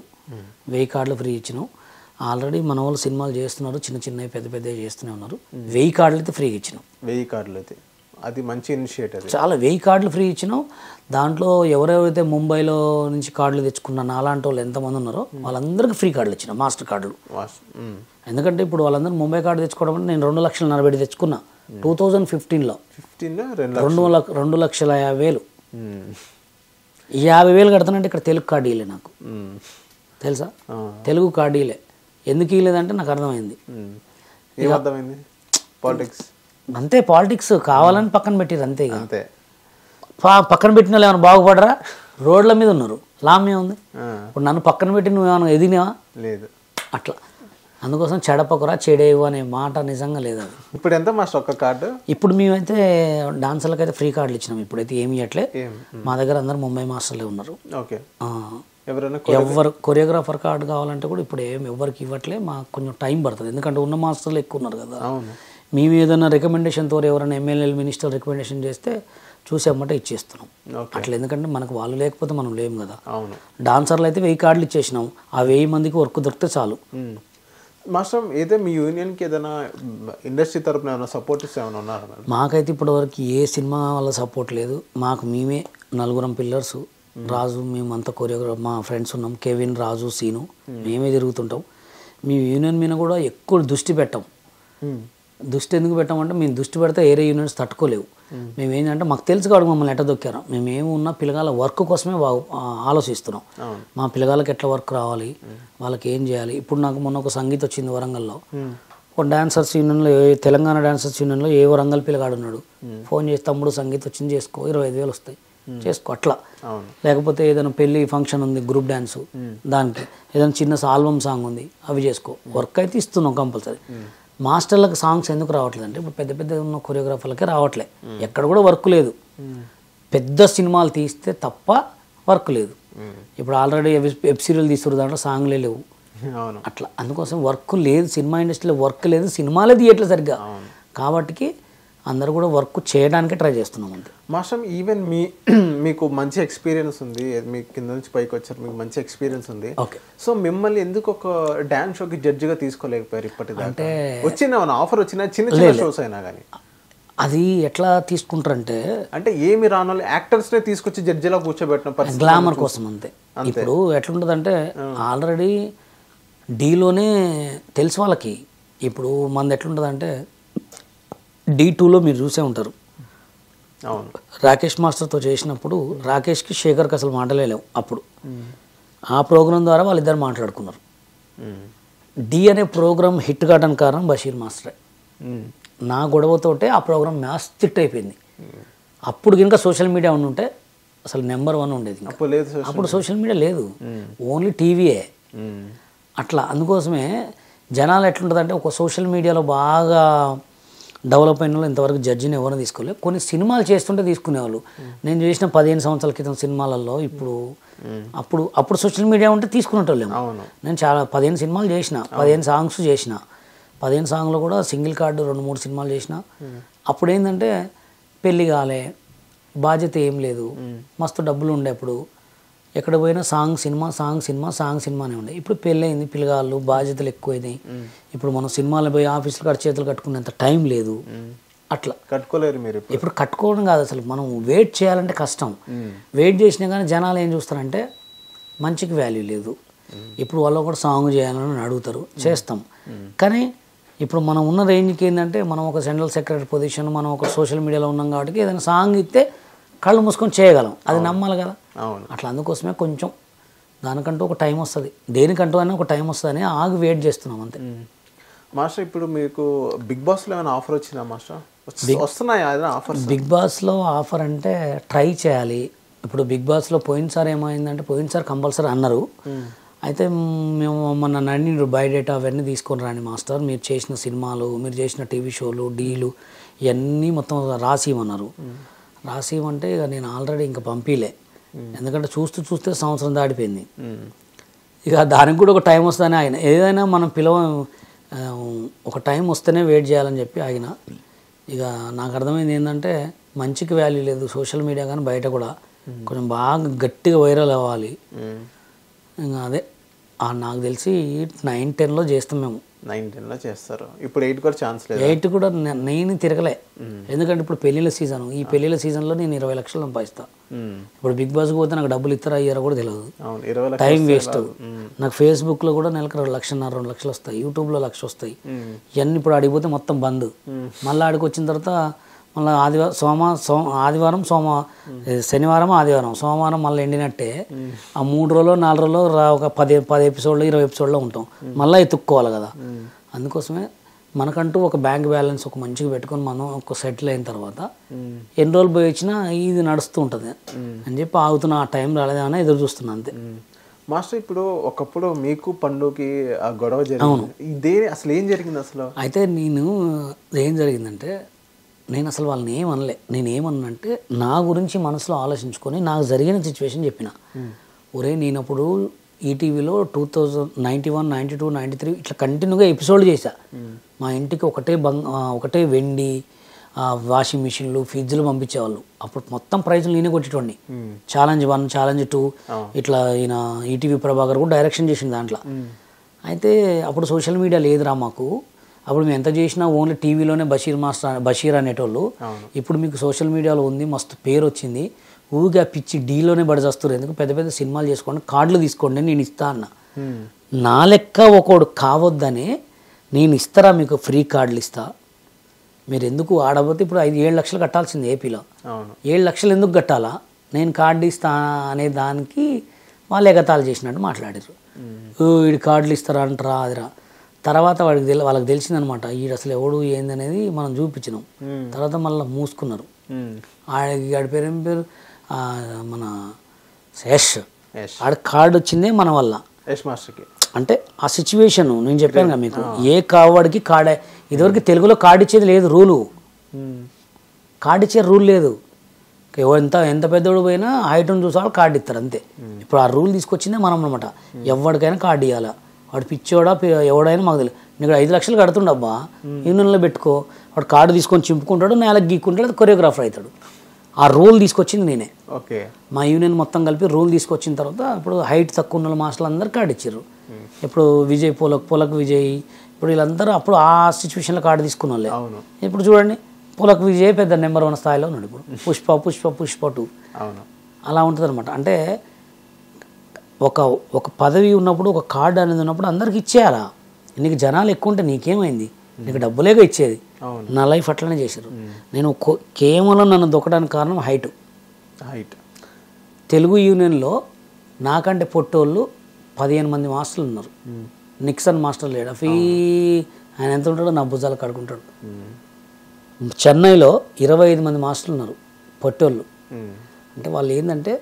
1000 కార్డులు ఫ్రీ ఇచ్చినాం. ఆల్రెడీ మన వాళ్ళు సినిమాలు చేస్తున్నారు, చిన్న చిన్నవి పెద్ద పెద్దవి చేస్తూనే ఉన్నారు. 1000 కార్డులు అయితే ఫ్రీగా ఇచ్చినాం. 1000 కార్డులు అయితే అది మంచి ఇనిషియేటివ్. చాలా 1000 కార్డులు ఫ్రీ ఇచ్చినాం. దాంట్లో ఎవరెవరైతే ముంబైలో నుంచి కార్డులు తెచ్చుకున్న అలాంటి వాళ్ళు ఎంతమంది ఉన్నారో వాళ్ళందరికీ ఫ్రీ కార్డులు ఇచ్చినాం, మాస్టర్ కార్డులు. ఎందుకంటే ఇప్పుడు వాళ్ళందరూ ముంబై కార్డు తెచ్చుకోవడం అంటే నేను 2,40,000 తెచ్చుకున్నా 2015లో. 2,50,000. 50,000 కడతానంటే ఇక్కడ తెలుగు కార్డు ఇవ్వలే నాకు, తెలుసా? తెలుగు కార్డు ఇవ్వలే. ఎందుకు ఇవ్వలేదంటే నాకు అర్థమైంది. పాలిటిక్స్ అంతే, పాలిటిక్స్ కావాలని పక్కన పెట్టిరు అంతే. పక్కన పెట్టిన వాళ్ళు ఏమైనా బాగుపడరా? రోడ్ల మీద ఉన్నారు, లామే ఉంది. ఇప్పుడు నన్ను పక్కన పెట్టి నువ్వు ఏమైనా ఎదిగినావా? లేదు. అట్లా అందుకోసం చెడపకురా చెడేవు అనే మాట నిజంగా లేదు. అది ఇప్పుడు ఎంత మాస్టర్ ఒక కార్డు? ఇప్పుడు మేమైతే డాన్సర్లకు అయితే ఫ్రీ కార్డులు ఇచ్చినాం. ఇప్పుడైతే ఏమి ఇవ్వట్లే. మా దగ్గర అందరు ముంబై మాస్టర్లే ఉన్నారు. ఎవరు కొరియోగ్రాఫర్ కార్డు కావాలంటే కూడా ఇప్పుడు ఎవరికి ఇవ్వట్లే. మాకు కొంచెం టైం పడుతుంది, ఎందుకంటే ఉన్న మాస్టర్లు ఎక్కువ ఉన్నారు కదా. మేము ఏదైనా రికమెండేషన్తో ఎవరైనా ఎమ్మెల్యేలు మినిస్టర్ రికమెండేషన్ చేస్తే చూసేమంటే ఇచ్చేస్తున్నాం అట్లా. ఎందుకంటే మనకు వాళ్ళు లేకపోతే మనం లేము కదా. డాన్సర్లు అయితే 1000 కార్డులు ఇచ్చేసినాం. ఆ 1000 మందికి వర్క్ దొరికితే చాలు. మాస్టర్ అయితే మీ యూనియన్కి ఏదైనా ఇండస్ట్రీ తరపున ఏమైనా సపోర్ట్స్ ఏమైనా ఉన్నారా? మాకైతే ఇప్పటివరకు ఏ సినిమా వల్ల సపోర్ట్ లేదు. మాకు మేమే 4 పిల్లర్స్, రాజు, మేమంతా కొరియోగ్రాఫర్, మా ఫ్రెండ్స్ ఉన్నాం, కెవిన్, రాజు, సీను, మేమే తిరుగుతుంటాం. మీ యూనియన్ మీద కూడా ఎక్కువ దృష్టి పెట్టాం. దృష్టి ఎందుకు పెట్టామంటే మేము దృష్టి పెడితే ఏరే యూనియన్స్ తట్టుకోలేవు. మేము ఏంటంటే మాకు తెలుసు కాదు మమ్మల్ని ఎట్లా దొక్కారు. మేమేమి ఉన్న పిల్లగాళ్ళ వర్క్ కోసమే ఆలోచిస్తున్నాం. మా పిల్లగాళ్ళకి ఎట్లా వర్క్ రావాలి, వాళ్ళకి ఏం చేయాలి. ఇప్పుడు నాకు మొన్న ఒక సంగీత్ వచ్చింది వరంగల్లో. ఒక డాన్సర్స్ యూనియన్లో, తెలంగాణ డాన్సర్స్ యూనియన్లో ఏ వరంగల్ పిల్లగాడు ఉన్నాడు. ఫోన్ చేసి తమ్ముడు సంగీత్ వచ్చింది చేసుకో, 25,000 వస్తాయి చేసుకో అట్లా. లేకపోతే ఏదైనా పెళ్ళి ఫంక్షన్ ఉంది గ్రూప్ డ్యాన్సు, దానికి ఏదైనా చిన్న ఆల్బమ్ సాంగ్ ఉంది, అవి చేసుకో. వర్క్ అయితే ఇస్తున్నాం కంపల్సరీ. మాస్టర్లకు సాంగ్స్ ఎందుకు రావట్లేదు అంటే ఇప్పుడు పెద్ద పెద్ద ఉన్న కొరియోగ్రాఫర్లకే రావట్లే. ఎక్కడ కూడా వర్క్ లేదు. పెద్ద సినిమాలు తీస్తే తప్ప వర్క్ లేదు. ఇప్పుడు ఆల్రెడీ వెబ్ సీరియల్ తీస్తున్నారు, దాంట్లో సాంగ్లే లేవు అట్లా. అందుకోసం వర్క్ లేదు, సినిమా ఇండస్ట్రీలో వర్క్ లేదు, సినిమాలే తీయట్లేదు సరిగ్గా. కాబట్టి అందరూ కూడా వర్క్ చేయడానికే ట్రై చేస్తున్నాం అంతే. మాస్టర్ ఈవెన్ మీకు మంచి ఎక్స్పీరియన్స్ ఉంది, మీ కింద నుంచి పైకి వచ్చారు, మీకు మంచి ఎక్స్పీరియన్స్ ఉంది. సో మిమ్మల్ని ఎందుకు ఒక డాన్స్ షోకి జడ్జిగా తీసుకోలేకపోయారు ఇప్పటిదాకా? అంటే వచ్చిన ఆఫర్ వచ్చిన చిన్న చిన్న షోస్ అయినా కానీ అది ఎట్లా తీసుకుంటారంటే, అంటే ఏమి రాను యాక్టర్స్నే తీసుకొచ్చి జడ్జిలా కూర్చోబెట్టిన పరిస్థితి, గ్లామర్ కోసం అంతే. ఇప్పుడు ఎట్లుంటుందంటే ఆల్రెడీ డీలోనే తెలుసు వాళ్ళకి. ఇప్పుడు మనది ఎట్లుంటుందంటే D2లో మీరు చూసే ఉంటారు, రాకేష్ మాస్టర్తో చేసినప్పుడు రాకేష్కి శేఖర్కి అసలు మాటలే లేవు అప్పుడు. ఆ ప్రోగ్రాం ద్వారా వాళ్ళిద్దరు మాట్లాడుకున్నారు. డి అనే ప్రోగ్రాం హిట్ కావడానికి కారణం బషీర్ మాస్టరే. నా గొడవతోటే ఆ ప్రోగ్రాం మ్యాచ్ హిట్ అయిపోయింది. అప్పుడు కనుక సోషల్ మీడియా ఉంటే అసలు నెంబర్ 1 ఉండేది. అప్పుడు సోషల్ మీడియా లేదు, ఓన్లీ టీవీయే అట్లా. అందుకోసమే జనాలు ఎట్లుంటుందంటే ఒక సోషల్ మీడియాలో బాగా డెవలప్ అయిన వాళ్ళు ఇంతవరకు జడ్జిని ఎవరిని తీసుకోలేదు. కొన్ని సినిమాలు చేస్తుంటే తీసుకునేవాళ్ళు. నేను చేసిన 15 సంవత్సరాల క్రితం సినిమాలలో ఇప్పుడు అప్పుడు సోషల్ మీడియా ఉంటే తీసుకునేటోళ్ళేమో. నేను చాలా 15 సినిమాలు చేసిన, 15 సాంగ్స్ చేసిన. 15 సాంగ్లో కూడా సింగిల్ కార్డు 2-3 సినిమాలు చేసిన. అప్పుడు ఏంటంటే పెళ్ళి కాలే, బాధ్యత ఏం లేదు, మస్తు డబ్బులు ఉండే. అప్పుడు ఎక్కడ పోయినా సాంగ్ సినిమానే ఉండే. ఇప్పుడు పెళ్ళయింది, పిల్లగాళ్ళు, బాధ్యతలు ఎక్కువైనాయి. ఇప్పుడు మనం సినిమాలు పోయి ఆఫీసులు చేతులు కట్టుకునేంత టైం లేదు. అట్లా కట్టుకోలేరు మీరు ఇప్పుడు. కట్టుకోవడం కాదు అసలు, మనం వెయిట్ చేయాలంటే కష్టం. వెయిట్ చేసినా కానీ జనాలు ఏం చూస్తారంటే మంచికి వాల్యూ లేదు. ఇప్పుడు వాళ్ళు కూడా సాంగ్ చేయాలని అడుగుతారు, చేస్తాం. కానీ ఇప్పుడు మనం ఉన్న రేంజ్కి ఏంటంటే మనం ఒక జనరల్ సెక్రటరీ పొజిషన్, మనం ఒక సోషల్ మీడియాలో ఉన్నాం కాబట్టి ఏదైనా సాంగ్ ఇస్తే కళ్ళు మూసుకొని చేయగలం, అది నమ్మాలి కదా. అట్లా అందుకోసమే కొంచెం దానికంటూ ఒక టైం వస్తుంది, దేనికంటూ అయినా ఒక టైం వస్తుందని ఆగి వెయిట్ చేస్తున్నాం అంతే. మాస్టర్ ఇప్పుడు మీకు బిగ్ బాస్లో ఏమైనా ఆఫర్ వచ్చిందా మాస్టర్? వస్తున్నాయా ఆఫర్? బిగ్ బాస్లో ఆఫర్ అంటే ట్రై చేయాలి. ఇప్పుడు బిగ్ బాస్లో పోయినసారి ఏమైందంటే, పోయినసారి కంపల్సరీ అన్నారు. అయితే మేము మొన్న నన్ను బయోడేటా అవన్నీ తీసుకొని రాని మాస్టర్, మీరు చేసిన సినిమాలు, మీరు చేసిన టీవీ షోలు, డీలు ఇవన్నీ మొత్తం రాసిమన్నారు. రాసిమంటే ఇక నేను ఆల్రెడీ ఇంకా పంపిలే, ఎందుకంటే చూస్తే సంవత్సరం దాటిపోయింది. ఇక దానికి కూడా ఒక టైం వస్తుందని ఆయన, ఏదైనా మనం ఒక టైం వస్తేనే వెయిట్ చేయాలని చెప్పి ఆయన. ఇక నాకు అర్థమైంది ఏంటంటే మంచికి వాల్యూ లేదు సోషల్ మీడియా కానీ బయట కూడా కొంచెం బాగా గట్టిగా వైరల్ అవ్వాలి. ఇంకా అదే నాకు తెలిసి 9-10లో చేస్తాం మేము. 9-10లో చేస్తారు. ఇప్పుడు 8 కూడా ఛాన్స్ లేదు. 8 కూడా నేను తిరగలే, ఎందుకంటే ఇప్పుడు పెళ్ళిళ్ళ సీజన్. ఈ పెళ్ళిళ్ళ సీజన్లో నేను 20 లక్షలు సంపాదిస్తాను. ఇప్పుడు బిగ్ బాస్కి పోతే నాకు డబ్బులు ఇయ్యారో కూడా తెలియదు, టైం వేస్ట్. నాకు ఫేస్బుక్లో కూడా నెలకు 1.5-2 లక్షలు వస్తాయి, యూట్యూబ్లో 1 లక్ష వస్తాయి. ఇవన్నీ ఇప్పుడు ఆడిపోతే మొత్తం బంద్. మళ్ళీ ఆడికి వచ్చిన తర్వాత మళ్ళీ ఆదివారం శనివారం ఆదివారం సోమవారం మళ్ళీ ఎండినట్టే. ఆ 3 రోజులు 4 రోజులు ఒక 10 ఎపిసోడ్లు 20 ఎపిసోడ్లో ఉంటాం, మళ్ళీ ఎత్తుక్కోవాలి కదా. అందుకోసమే మనకంటూ ఒక బ్యాంక్ బ్యాలెన్స్ ఒక మంచిగా పెట్టుకొని మనం ఒక సెటిల్ అయిన తర్వాత ఎన్ని రోజులు పోయి వచ్చినా ఇది నడుస్తూ ఉంటుంది అని చెప్పి ఆగుతున్నా. ఆ టైం రాలేదని ఎదురు చూస్తున్నా అంతే. మాస్టర్ ఇప్పుడు ఒకప్పుడు మీకు పండుకి ఆ గొడవ జరిగింది, అసలు ఏం జరిగింది అసలు? అయితే ఏం జరిగిందంటే నేను అసలు వాళ్ళని ఏమనలే. నేనేమన్నంటే నా గురించి మనసులో ఆలోచించుకొని నాకు జరిగిన సిచ్యువేషన్ చెప్పిన. ఒరే నేనప్పుడు ఈటీవీలో 2091, 92, 93 ఇట్లా కంటిన్యూగా ఎపిసోడ్ చేశా. మా ఇంటికి ఒకటే వెండి, వాషింగ్ మిషన్లు, ఫ్రిడ్జ్లు పంపించేవాళ్ళు. అప్పుడు మొత్తం ప్రైజ్లు నేనే కొట్టేటోడిని. ఛాలెంజ్ 1, ఛాలెంజ్ 2 ఇట్లా ఈయన ఈటీవీ ప్రభాకర్ కూడా డైరెక్షన్ చేసింది దాంట్లో. అయితే అప్పుడు సోషల్ మీడియా లేదురా మాకు. అప్పుడు మేము ఎంత చేసినా ఓన్లీ టీవీలోనే బషీర్ అనేటోళ్ళు. ఇప్పుడు మీకు సోషల్ మీడియాలో ఉంది, మస్తు పేరు వచ్చింది, ఊరిగా పిచ్చి డీలోనే బడిచేస్తారు, ఎందుకు పెద్ద పెద్ద సినిమాలు చేసుకోండి, కార్డులు తీసుకోండి నేను ఇస్తా అన్న. నా లెక్క ఒకడు కావద్దని నేను ఇస్తారా మీకు ఫ్రీ కార్డులు ఇస్తా, మీరు ఎందుకు ఆడబోతే ఇప్పుడు 5-7 లక్షలు కట్టాల్సింది ఏపీలో. 7 లక్షలు ఎందుకు కట్టాలా, నేను కార్డు ఇస్తా అనే దానికి వాళ్ళు ఎగతాళి చేసినట్టు మాట్లాడారు. వీడి కార్డులు ఇస్తారా అంటారా అదిరా. తర్వాత వాళ్ళకి తెలిసిందనమాట వీడు అసలు ఎవడు ఏందనేది మనం చూపించినాం. తర్వాత మళ్ళీ మూసుకున్నారు. ఆడి పేరు ఏం పేరు మన యష్, ఆడ కార్డు వచ్చిందే మన వల్ల. యష్ మాస్టర్కి అంటే ఆ సిచ్యువేషన్ నేను చెప్పాను కదా మీకు, ఏ కావాడికి కార్డే. ఇదివరకు తెలుగులో కార్డు ఇచ్చేది లేదు, రూలు కార్డు ఇచ్చే రూల్ లేదు. ఎంత పెద్దోడు పోయినా హైట్ను చూసాడు కార్డు ఇస్తారు అంతే. ఇప్పుడు ఆ రూల్ తీసుకొచ్చిందే మనం అనమాట. ఎవరికైనా కార్డు ఇవ్వాలా, వాడు పిచ్చోడా ఎవడైనా మాకు తెలియదు. నీకు 5 లక్షలు కడుతుండబ్బా, యూనియన్లో పెట్టుకో, వాడు కార్డు తీసుకొని చింపుకుంటాడు, నేలకు గీక్కుంటాడు, కొరియోగ్రాఫర్ అవుతాడు. ఆ రూల్ తీసుకొచ్చింది నేనే. మా యూనియన్ మొత్తం కలిపి రూల్ తీసుకొచ్చిన తర్వాత ఇప్పుడు హైట్ తక్కువ ఉన్న మాస్టర్లు అందరూ కార్డు ఇచ్చారు. ఇప్పుడు విజయ్ పొలక్ విజయ్, ఇప్పుడు వీళ్ళందరూ అప్పుడు ఆ సిచ్యువేషన్లో కార్డు తీసుకున్న వాళ్ళే. ఇప్పుడు చూడండి పొలక్ విజయ్ పెద్ద నెంబర్ 1 స్థాయిలో ఉన్నాడు. ఇప్పుడు పుష్ప 2 అలా ఉంటుంది అనమాట. అంటే ఒక పదవి ఉన్నప్పుడు, ఒక కార్డు అనేది ఉన్నప్పుడు అందరికి ఇచ్చేయాలా. నీకు జనాలు ఎక్కువ ఉంటే నీకేమైంది, నీకు డబ్బులేగా ఇచ్చేది. నా లైఫ్ అట్లనే చేశారు. నేను కేవలం నన్ను దొక్కడానికి కారణం హైట్. తెలుగు యూనియన్లో నాకంటే పొట్టోళ్ళు 15 మంది మాస్టర్లు ఉన్నారు. నిక్సన్ మాస్టర్ లేడు, ఆయన ఎంత ఉంటాడో నా భుజాలు కడుకుంటాడు. చెన్నైలో 25 మంది మాస్టర్లు ఉన్నారు పొట్టోళ్ళు. అంటే వాళ్ళు ఏంటంటే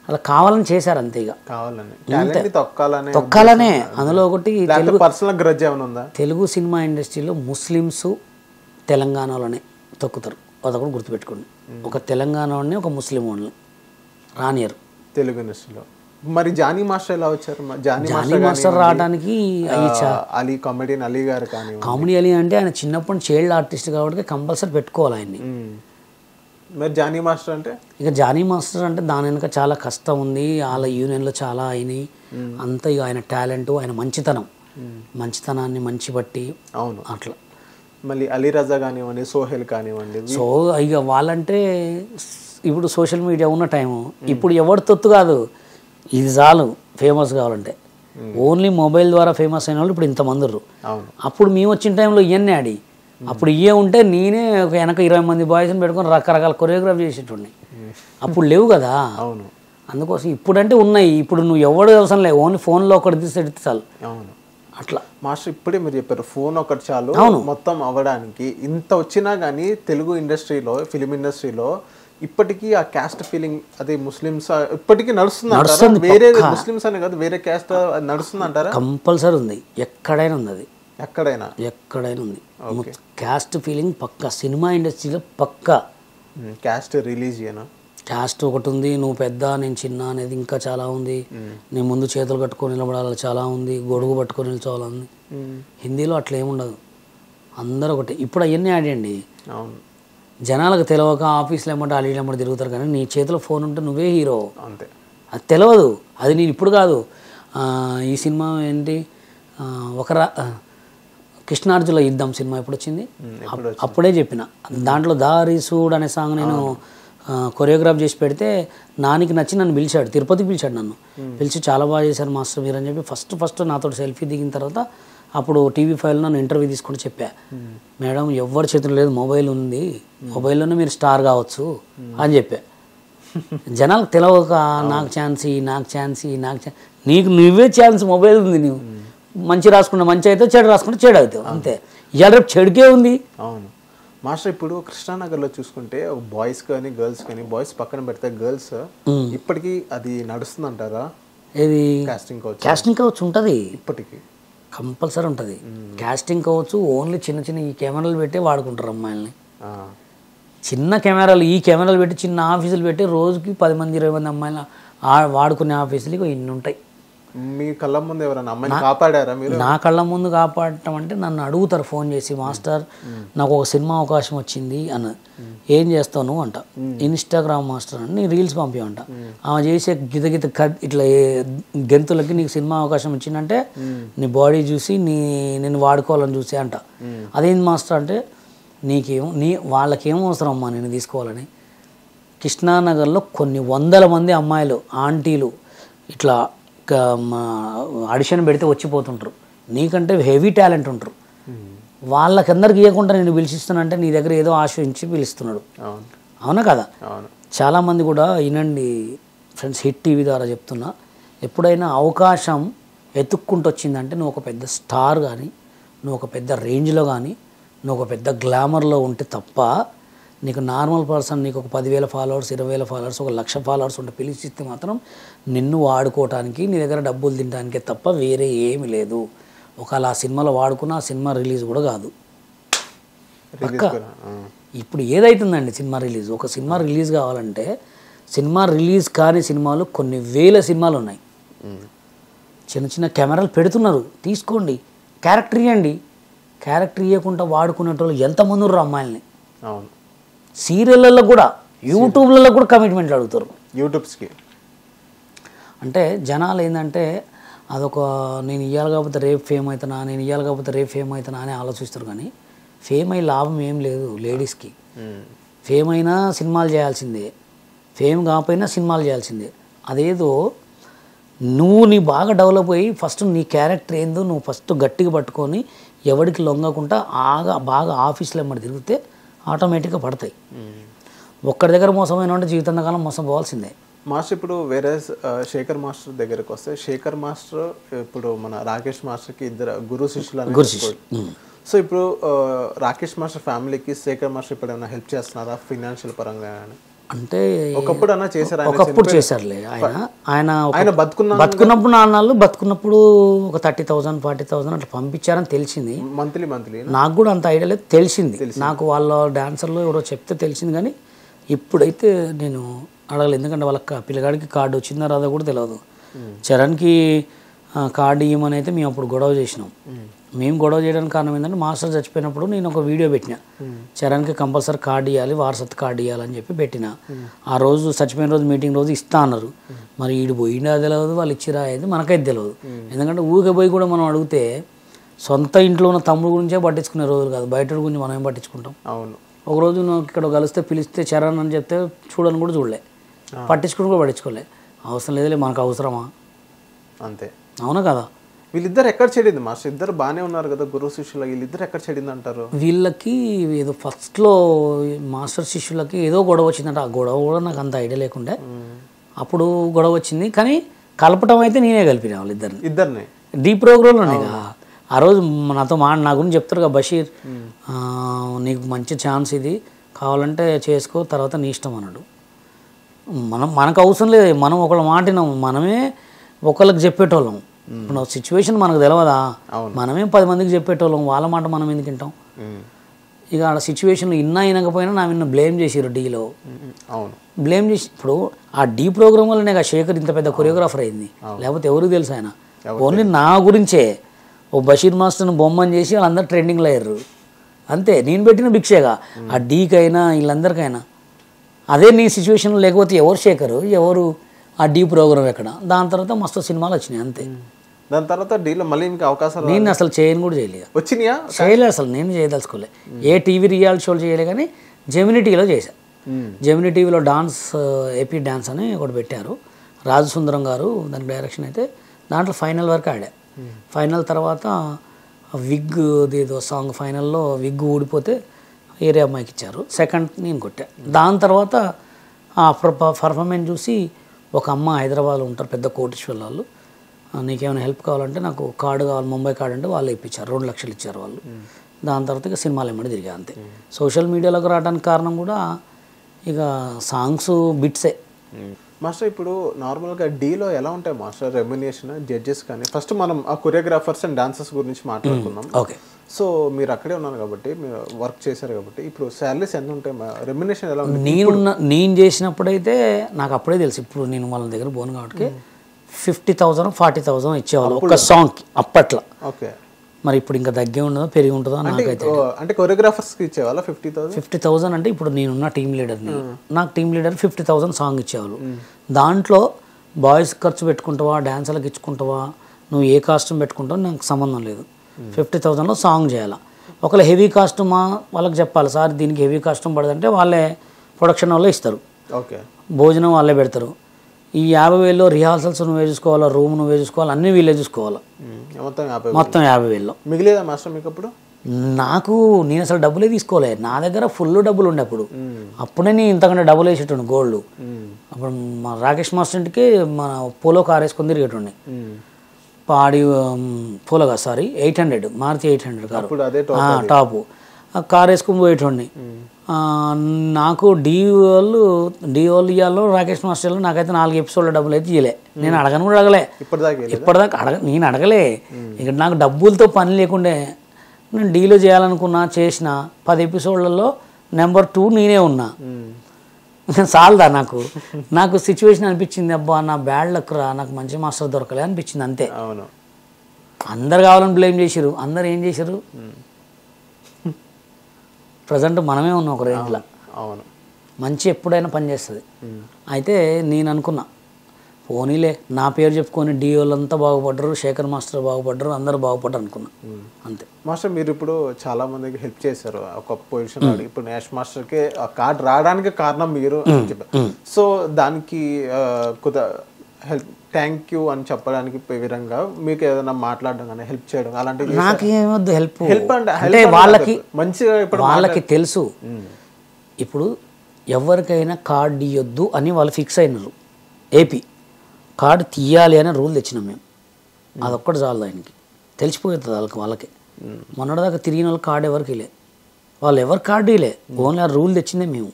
అలా కావాలని చేశారు అంతే. ఇక తొక్కాలనే. అందులో ఒకటి తెలుగు సినిమా ఇండస్ట్రీలో ముస్లిమ్స్ తెలంగాణలోనే తొక్కుతారు, అదొకటి గుర్తుపెట్టుకోండి. ఒక తెలంగాణ వాడిని ఒక ముస్లిం వాడిని రానియరు తెలుగు ఇండస్ట్రీలో. మరి జానీ మాస్టర్ ఎలా వచ్చారు? జానీ మాస్టర్ రావడానికి అలీ, కామెడియన్ అలీ గారు కానీ, కామెడీ అలీ అంటే ఆయన చిన్నప్పటి చైల్డ్ ఆర్టిస్ట్ కాబట్టి కంపల్సరీ పెట్టుకోవాలి ఆయన్ని. మరి జానీ మాస్టర్ అంటే ఇక జానీ మాస్టర్ అంటే దాని వెనుక చాలా కష్టం ఉంది, వాళ్ళ యూనియన్లో చాలా అయినాయి అంత. ఇక ఆయన టాలెంట్, ఆయన మంచితనాన్ని మంచి బట్టి అవును అట్లా. మళ్ళీ అలీ రజా కానివ్వండి, సోహెల్ కానివ్వండి. సో ఇక వాళ్ళంటే ఇప్పుడు సోషల్ మీడియా ఉన్న టైము, ఇప్పుడు ఎవరి తొత్తు కాదు, ఇది చాలు ఫేమస్ కావాలంటే. ఓన్లీ మొబైల్ ద్వారా ఫేమస్ అయిన వాళ్ళు ఇప్పుడు ఇంతమంది ఉన్నారు. అప్పుడు మేము వచ్చిన టైంలో ఇవన్నీ ఆడి, అప్పుడు ఇవే ఉంటే నేనే ఒక వెనక 20 మంది బాయ్స్ని పెట్టుకొని రకరకాల కొరియోగ్రాఫ్ చేసేటోడిని. అప్పుడు లేవు కదా. అవును. అందుకోసం ఇప్పుడంటే ఉన్నాయి. ఇప్పుడు నువ్వు ఎవడు అవసరం లేదు, ఓన్లీ ఫోన్లో ఒకటి తీసి ఎడితే చాలు. అవును అట్లా మాస్టర్ ఇప్పుడే మీరు చెప్పారు ఫోన్ ఒకటి చాలు మొత్తం అవ్వడానికి. ఇంత వచ్చినా కానీ తెలుగు ఇండస్ట్రీలో, ఫిలిం ఇండస్ట్రీలో ఇప్పటికీ ఆ క్యాస్ట్ ఫీలింగ్, అదే ముస్లిమ్స్ ఇప్పటికీ నడుస్తుంది. వేరే ముస్లిమ్స్ అనే కాదు, వేరే క్యాస్ట్ నడుస్తుంది అంటారా? కంపల్సరీ ఉంది, ఎక్కడైనా ఉంది. అది ఎక్కడైనా ఉంది. క్యాస్ట్ ఫీలింగ్ పక్కా సినిమా ఇండస్ట్రీలో పక్కా. క్యాస్ట్ రిలీజియన్, క్యాస్ట్ ఒకటి ఉంది, నువ్వు పెద్ద నేను చిన్న అనేది ఇంకా చాలా ఉంది. నీ ముందు చేతులు కట్టుకొని నిలబడాలి చాలా ఉంది, గొడుగు పట్టుకొని నిల్చోవాలి ఉంది. హిందీలో అట్లా ఏముండదు, అందరూ ఒకటి. ఇప్పుడు అవన్నీ ఆడండి, జనాలకు తెలియక ఆఫీస్లో ఏమంటే అలీలు ఏమంటే తిరుగుతారు, కానీ నీ చేతిలో ఫోన్ ఉంటే నువ్వే హీరో అంతే. అది తెలియదు. అది నేను ఇప్పుడు కాదు, ఈ సినిమా ఏంటి కృష్ణార్జున యుద్ధం సినిమా ఎప్పుడు వచ్చింది అప్పుడే చెప్పిన. దాంట్లో దారిసూడ్ అనే సాంగ్ నేను కొరియోగ్రాఫ్ చేసి పెడితే నానికి నచ్చి నన్ను పిలిచాడు, తిరుపతికి పిలిచాడు నన్ను. పిలిచి చాలా బాగా చేశారు మాస్టర్ మీరు అని చెప్పి ఫస్ట్ నాతో సెల్ఫీ దిగిన తర్వాత అప్పుడు TV5లో నన్ను ఇంటర్వ్యూ తీసుకొని చెప్పా, మేడం ఎవరి చేతులు లేదు, మొబైల్ ఉంది, మొబైల్లోనే మీరు స్టార్ కావచ్చు అని చెప్పా. జనాలకు తెలియక నాకు ఛాన్స్ నీకు నువ్వే ఛాన్స్, మొబైల్ ఉంది, నువ్వు మంచి రాసుకుంటా మంచి అయితే, చెడు రాసుకుంటే చెడు అవుతావు అంతే. ఇవాళ రేపు చెడుకే ఉంది. అవును మాస్టర్. ఇప్పుడు కృష్ణానగర్లో చూసుకుంటే బాయ్స్ కానీ గర్ల్స్ కానీ, బాయ్స్ పక్కన పెడితే గర్ల్స్ ఇప్పటికీ అది నడుస్తుంది అంటారా? ఏది కాస్టింగ్ కౌచ్ ఉంటుంది, ఇప్పటికీ కంపల్సరీ ఉంటుంది. కాస్టింగ్ కౌచ్ ఓన్లీ చిన్న ఈ కెమెరాలు పెట్టి వాడుకుంటారు అమ్మాయిల్ని. చిన్న కెమెరాలు, ఈ కెమెరాలు పెట్టి చిన్న ఆఫీసులు పెట్టి రోజుకి 10 మంది 20 మంది అమ్మాయిలు వాడుకునే ఆఫీసులు ఇన్ని ఉంటాయి. మీ కళ్ళ ముందు ఎవరైనా అమ్మాయిని కాపాడారా మీరు? నా కళ్ళ ముందు కాపాడటం అంటే నన్ను అడుగుతారు ఫోన్ చేసి, మాస్టర్ నాకు ఒక సినిమా అవకాశం వచ్చింది అన్న, ఏం చేస్తావు నువ్వు అంట. ఇన్స్టాగ్రామ్ మాస్టర్ అని నీ రీల్స్ పంపించమంట. ఆమె చేసే గిత ఇట్లా గెంతులకి నీకు సినిమా అవకాశం వచ్చిందంటే నీ బాడీ చూసి నేను వాడుకోవాలని చూసి అంట. అదేంటి మాస్టర్ అంటే వాళ్ళకేం అవసరం అమ్మా నేను తీసుకోవాలని. కృష్ణానగర్లో కొన్ని 100 మంది అమ్మాయిలు ఆంటీలు ఇట్లా ఆడిషన్ పెడితే వచ్చిపోతుంటారు, నీకంటే హెవీ టాలెంట్ ఉంటారు. వాళ్ళకందరికి ఇవ్వకుండా నేను పిలిచిస్తున్నానంటే నీ దగ్గర ఏదో ఆశించి పిలుస్తున్నాడు. అవునా కదా? చాలామంది కూడా వినండి ఫ్రెండ్స్, హిట్ టీవీ ద్వారా చెప్తున్నా, ఎప్పుడైనా అవకాశం ఎత్తుక్కుంటూ వచ్చిందంటే నువ్వు ఒక పెద్ద స్టార్ కానీ, నువ్వు ఒక పెద్ద రేంజ్లో కానీ, నువ్వు ఒక పెద్ద గ్లామర్లో ఉంటే తప్ప నీకు నార్మల్ పర్సన్, నీకు ఒక 10,000 ఫాలోవర్స్ 20,000 ఫాలోవర్స్ 1,00,000 ఫాలోవర్స్ ఉంటే పిలిచిస్తే మాత్రం నిన్ను వాడుకోవటానికి, నీ దగ్గర డబ్బులు తినడానికే తప్ప వేరే ఏమి లేదు. ఒకవేళ ఆ సినిమాలో వాడుకున్న ఆ సినిమా రిలీజ్ కూడా కాదు. ఇప్పుడు ఏదైతుందండి సినిమా రిలీజ్, ఒక సినిమా రిలీజ్ కావాలంటే సినిమా రిలీజ్ కాని సినిమాలు కొన్ని వేల సినిమాలు ఉన్నాయి. చిన్న కెమెరాలు పెడుతున్నారు, తీసుకోండి, క్యారెక్టర్ ఇవ్వండి. క్యారెక్టర్ ఇవ్వకుండా వాడుకునేటోళ్ళు ఎంతమంది ఉన్నారు అమ్మాయిల్ని. అవును, సీరియళ్ళల్లో కూడా, యూట్యూబ్లలో కూడా కమిట్మెంట్లు అడుగుతారు. యూట్యూబ్స్కి అంటే జనాలు ఏంటంటే అదొక నేను ఇవ్వాలి కాకపోతే రేపు ఫేమ్ అవుతున్నా అని ఆలోచిస్తారు. కానీ ఫేమ్ అయ్యి లాభం ఏం లేదు లేడీస్కి. ఫేమ్ అయినా సినిమాలు చేయాల్సిందే, ఫేమ్ కాకపోయినా సినిమాలు చేయాల్సిందే. అదేదో నీ బాగా డెవలప్ అయ్యి ఫస్ట్ నీ క్యారెక్టర్ ఏందో నువ్వు ఫస్ట్ గట్టిగా పట్టుకొని ఎవరికి లొంగకుండా బాగా ఆఫీస్లో ఎమ్మడి తిరిగితే ఆటోమేటిక్గా పడతాయి. ఒక్కడి దగ్గర మోసమైన అంటే జీవితాంతకాలం మోసం పోవాల్సిందే. మాస్టర్ ఇప్పుడు వేరే శేఖర్ మాస్టర్ దగ్గరకు వస్తే, శేఖర్ మాస్టర్ ఇప్పుడు మన రాకేష్ మాస్టర్కి ఇద్దరు గురు శిష్యులు. సో ఇప్పుడు రాకేష్ మాస్టర్ ఫ్యామిలీకి శేఖర్ మాస్టర్ ఇప్పుడు ఏమైనా హెల్ప్ చేస్తున్నారా ఫైనాన్షియల్ పరంగా? అంటే ఒకప్పుడు అన్న చేశారు, ఒకప్పుడు చేశారులే ఆయన బతుకున్నప్పుడు నాన్నలు బతుకున్నప్పుడు ఒక 30,000 40,000 అట్లా పంపించారని తెలిసింది. మంత్లీ నాకు కూడా అంత ఐడియా లేదు, తెలిసింది నాకు. వాళ్ళ డాన్సర్లో ఎవరో చెప్తే తెలిసింది, కానీ ఇప్పుడైతే నేను అడగలేదు. ఎందుకంటే వాళ్ళకి పిల్లగాడికి కార్డు వచ్చిందా రాదో కూడా తెలియదు. చరణ్కి కార్డు ఇవ్వమని అయితే మేము అప్పుడు గొడవ చేసినాం. మేము గొడవ చేయడానికి కారణం ఏంటంటే మాస్టర్ చచ్చిపోయినప్పుడు నేను ఒక వీడియో పెట్టిన, చరణ్కి కంపల్సరీ కార్డు ఇవ్వాలి, వారసత్ కార్డు ఇవ్వాలని చెప్పి పెట్టిన. ఆ రోజు చచ్చిపోయిన రోజు మీటింగ్ రోజు ఇస్తా అన్నారు. మరి ఈడు పోయిండా తెలియదు, వాళ్ళు ఇచ్చిరా అయితే మనకైతే తెలియదు. ఎందుకంటే ఊరికే పోయి కూడా మనం అడిగితే సొంత ఇంట్లో ఉన్న తమ్ముడు గురించే పట్టించుకునే రోజులు కాదు, బయట గురించి మనం ఏం పట్టించుకుంటాం. అవును. ఒకరోజు నాకు ఇక్కడ కలిస్తే పిలిస్తే చరణ్ అని చెప్తే చూడని కూడా చూడలే, పట్టించుకుని కూడా పట్టించుకోలే. అవసరం లేదులే, మనకు అవసరమా? అంతే. అవునా కదా? వీళ్ళిద్దరు ఎక్కడ చెడింది మాస్టర్? ఇద్దరు బాగానే ఉన్నారు కదా గురువు శిష్యులు, వీళ్ళిద్దరు ఎక్కడ చెడింది అంటారు? వీళ్ళకి ఏదో ఫస్ట్లో మాస్టర్ శిష్యులకి ఏదో గొడవ వచ్చిందంట. ఆ గొడవ కూడా నాకు అంత ఐడియా లేకుండే. అప్పుడు గొడవ వచ్చింది, కానీ కలపటం అయితే నేనే కలిపిన వాళ్ళిద్దరిని డీ ప్రోగ్రాంలోనే. ఆ రోజు నాతో నా గురించి చెప్తారు కదా, బషీర్ నీకు మంచి ఛాన్స్ ఇది, కావాలంటే చేసుకో, తర్వాత నీ ఇష్టం అన్నాడు. మనకు అవసరం లేదు, మనం ఒకళ్ళ మాటినాం, మనమే ఒకళ్ళకి చెప్పేటోళ్ళం. ఇప్పుడు సిచ్యువేషన్ మనకు తెలియదా, మనమే 10 మందికి చెప్పేటోళ్ళం, వాళ్ళ మాట మనం ఎందుకు వింటాం? ఇక ఆ సిచ్యువేషన్లో వినకపోయినా నా విన్న బ్లేమ్ చేసారు డీలో. బ్లేమ్ చేసి ఇప్పుడు ఆ డీ ప్రోగ్రామ్ వల్లనే శేఖర్ ఇంత పెద్ద కొరియోగ్రాఫర్ అయింది, లేకపోతే ఎవరికి తెలుసు ఆయన? ఓన్లీ నా గురించే ఓ బషీర్ మాస్టర్ని బొమ్మని చేసి వాళ్ళందరూ ట్రెండింగ్లో అయ్యారు అంతే. నేను పెట్టిన భిక్షేగా ఆ డీకైనా వీళ్ళందరికైనా. అదే నీ సిచ్యువేషన్లో లేకపోతే ఎవరు శేఖరు, ఎవరు ఆ డీ ప్రోగ్రామ్ ఎక్కడ? దాని తర్వాత మస్తు సినిమాలు వచ్చినాయి అంతే. దాని తర్వాత డీలో మళ్ళీ ఇంకా అవకాశాలు నేను అసలు చేయను కూడా చేయలేదు. వచ్చినాయా? చేయలేదు, అసలు నేను చేయదలుచుకోలే. ఏ టీవీ రియాలిటీ షోలు చేయలే, కానీ జెమినీ టీవీలో చేశా. జెమినీ టీవీలో డాన్స్, ఏపీ డాన్స్ అని ఒకటి పెట్టారు, రాజు సుందరం గారు దానికి డైరెక్షన్. అయితే దాంట్లో ఫైనల్ వరకు ఆడా. ఫైనల్ తర్వాత విగ్ ఏదో సాంగ్, ఫైనల్లో విగ్ ఊడిపోతే ఏరియా అమ్మాయికి ఇచ్చారు, సెకండ్ నేను కొట్టా. దాని తర్వాత ఆ పర్ఫార్మెన్స్ చూసి ఒక అమ్మ హైదరాబాద్లో ఉంటారు, పెద్ద కోటీశ్వర్ వాళ్ళు, నీకేమైనా హెల్ప్ కావాలంటే నాకు కార్డు కావాలి, ముంబై కార్డు అంటే వాళ్ళు ఇప్పించారు, 2 లక్షలు ఇచ్చారు వాళ్ళు. దాని తర్వాత ఇక సినిమాలు ఏమన్నా తిరిగా అంతే. సోషల్ మీడియాలోకి రావడానికి కారణం కూడా ఇక సాంగ్స్ బిట్సే. మాస్టర్ ఇప్పుడు నార్మల్గా డీలో ఎలా ఉంటాయి మాస్టర్ రెమ్యునేషన్, జడ్జెస్ కానీ? ఫస్ట్ మనం ఆ కొరియోగ్రాఫర్స్ అండ్ డాన్సర్స్ గురించి మాట్లాడుకుందాం. ఓకే. సో మీరు అక్కడే ఉన్నారు కాబట్టి, మీరు వర్క్ చేశారు కాబట్టి, ఇప్పుడు శాలరీస్ ఎంత ఉంటాయి, రెమ్యునేషన్ ఎలా ఉంటుంది? నేను చేసినప్పుడైతే నాకు అప్పుడే తెలుసు, ఇప్పుడు నేను వాళ్ళ దగ్గర పోను కాబట్టి 50,000 40,000 ఇచ్చేవాళ్ళు ఒక సాంగ్కి అప్పట్లో. ఓకే. మరి ఇప్పుడు ఇంకా తగ్గే ఉండదో పెరిగి ఉంటుందో నాకైతే. అంటే కొరియోగ్రాఫర్స్కి ఇచ్చేవాళ్ళ 50,000 అంటే ఇప్పుడు నేనున్న టీమ్ లీడర్ని, నాకు టీమ్ లీడర్ 50,000 సాంగ్ ఇచ్చేవాళ్ళు. దాంట్లో బాయ్స్ ఖర్చు పెట్టుకుంటావా, డాన్సర్లకు ఇచ్చుకుంటావా, నువ్వు ఏ కాస్ట్యూమ్ పెట్టుకుంటావు నాకు సంబంధం లేదు. 50,000లో సాంగ్ చేయాలి. ఒకవేళ హెవీ కాస్ట్యూమా వాళ్ళకి చెప్పాలి, సార్ దీనికి హెవీ కాస్ట్యూమ్ పడదంటే వాళ్ళే ప్రొడక్షన్ వాళ్ళే ఇస్తారు. ఓకే. భోజనం వాళ్ళే పెడతారు. ఈ 50,000లో రిహార్సల్స్ నువ్వే చూసుకోవాలా, రూమ్ నువ్వే చూసుకోవాలి, అన్నీ వీళ్ళే చూసుకోవాలా. మొత్తం 50,000లో మిగిలేదా మాస్టర్ మీకు అప్పుడు? నాకు నేను అసలు డబ్బులే తీసుకోలే, నా దగ్గర ఫుల్ డబ్బులు ఉండే అప్పుడు. అప్పుడే నేను ఇంతకంటే డబ్బులు వేసేటండి గోల్డ్. అప్పుడు మా రాకేష్ మాస్టర్ ఇంటికి మన పోలో కార్ వేసుకొని తిరిగేటండి, పాడి పోలోగా 800 మారుతి 800 కారు టాపు కార్ వేసుకొని పోయేటోడిని. నాకు డీ వాళ్ళు ఇవ్వాలో రాకేష్ మాస్టర్లో నాకైతే 4 ఎపిసోడ్ల డబ్బులు అయితే ఇవ్వలే. నేను అడగను కూడా అడగలే, ఇప్పటిదాకా నేను అడగలే. ఇక్కడ నాకు డబ్బులతో పని లేకుండే, నేను డీలో చేయాలనుకున్నా, చేసిన 10 ఎపిసోడ్లలో నెంబర్ 2 నేనే ఉన్నా. చాలదా నాకు సిచ్యువేషన్ అనిపించింది, అబ్బా నా బ్యాడ్ లక్ రా, నాకు మంచి మాస్టర్ దొరకలే అనిపించింది అంతే. అందరు కావాలని బ్లేమ్ చేసారు, అందరు ఏం చేశారు? ప్రజెంట్ మనమే ఉన్నాం ఒక రేంజ్లో. మంచి ఎప్పుడైనా పనిచేస్తుంది. అయితే నేను అనుకున్నా, పోనీలే నా పేరు చెప్పుకొని డీ వాళ్ళంతా బాగుపడ్డరు, శేఖర్ మాస్టర్ బాగుపడ్డరు, అందరూ బాగుపడ్డారు అనుకున్నా అంతే. మాస్టర్ మీరు ఇప్పుడు చాలా మందికి హెల్ప్ చేశారు ఒక పొజిషన్. ఇప్పుడు నేష్ మాస్టర్కి ఆ కార్డ్ రావడానికి కారణం మీరు అని చెప్పారు. సో దానికి హెల్ప్ థ్యాంక్ యూ అని చెప్పడానికి విధంగా మీకు ఏదైనా మాట్లాడడం కానీ హెల్ప్ చేయడం అలాంటివి? నాకేమొద్దు హెల్ప్ అంటే వాళ్ళకి మంచిగా ఇప్పుడు వాళ్ళకి తెలుసు. ఇప్పుడు ఎవరికైనా కార్డు ఇవ్వద్దు అని వాళ్ళు ఫిక్స్ అయినారు. ఏపీ కార్డు తీయాలి అనే రూల్ తెచ్చినాం మేము, అదొక్కటి చాలు ఆయనకి, తెలిసిపోతుంది వాళ్ళకి. మొన్నటిదాకా తిరిగిన వాళ్ళు కార్డు ఎవరికి లే, వాళ్ళు ఎవరు కార్డు ఇలే, ఓన్లీ ఆ రూల్ తెచ్చిందే మేము.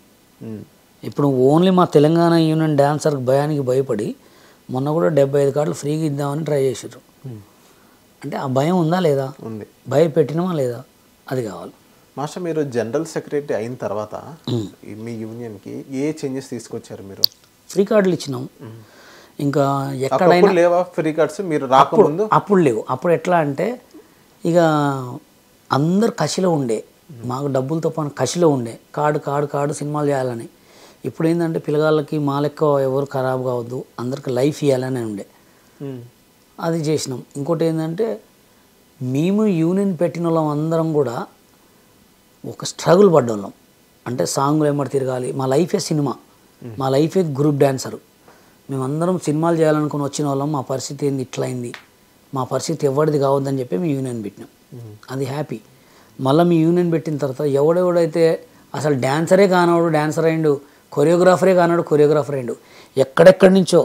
ఇప్పుడు ఓన్లీ మా తెలంగాణ యూనియన్ డాన్సర్కి భయానికి భయపడి మొన్న కూడా 75 కార్డులు ఫ్రీగా ఇద్దామని ట్రై చేసారు. అంటే ఆ భయం ఉందా లేదా, ఉంది, భయపెట్టినమా లేదా, అది కావాలి. మాస్టర్ మీరు జనరల్ సెక్రటరీ అయిన తర్వాత మీ యూనియన్కి ఏ చేంజెస్ తీసుకొచ్చారు? మీరు ఫ్రీ కార్డులు ఇచ్చినాం. ఇంకా ఎక్కడైనా లేవా ఫ్రీ కార్డ్స్ మీరు రాకముందు? అప్పుడు లేవు. అప్పుడు ఎట్లా అంటే ఇక అందరు కసిలో ఉండే, మాకు డబ్బులతో పాటు కసిలో ఉండే, కార్డు సినిమాలు చేయాలని. ఇప్పుడు ఏంటంటే పిల్లగాళ్ళకి మా లెక్క ఎవరు ఖరాబ్ కావద్దు, అందరికి లైఫ్ ఇవ్వాలని ఉండే, అది చేసినాం. ఇంకోటి ఏంటంటే మేము యూనియన్ పెట్టిన వాళ్ళం అందరం కూడా ఒక స్ట్రగుల్ పడ్డోళ్ళం. అంటే సాంగ్లు ఏమటి తిరగాలి, మా లైఫే సినిమా, మా లైఫే గ్రూప్ డాన్సరు. మేమందరం సినిమాలు చేయాలనుకుని వచ్చిన వాళ్ళం. మా పరిస్థితి ఏంది ఇట్లా అయింది, మా పరిస్థితి ఎవరిది కావద్దని చెప్పి మీ యూనియన్ పెట్టినాం. అది హ్యాపీ. మళ్ళీ మీ యూనియన్ పెట్టిన తర్వాత ఎవడెవడైతే అసలు డాన్సరే కానివాడు డాన్సర్ అయ్యిండు, కొరియోగ్రాఫరే కానివాడు కొరియోగ్రాఫర్ అయ్యిండు, ఎక్కడెక్కడి నుంచో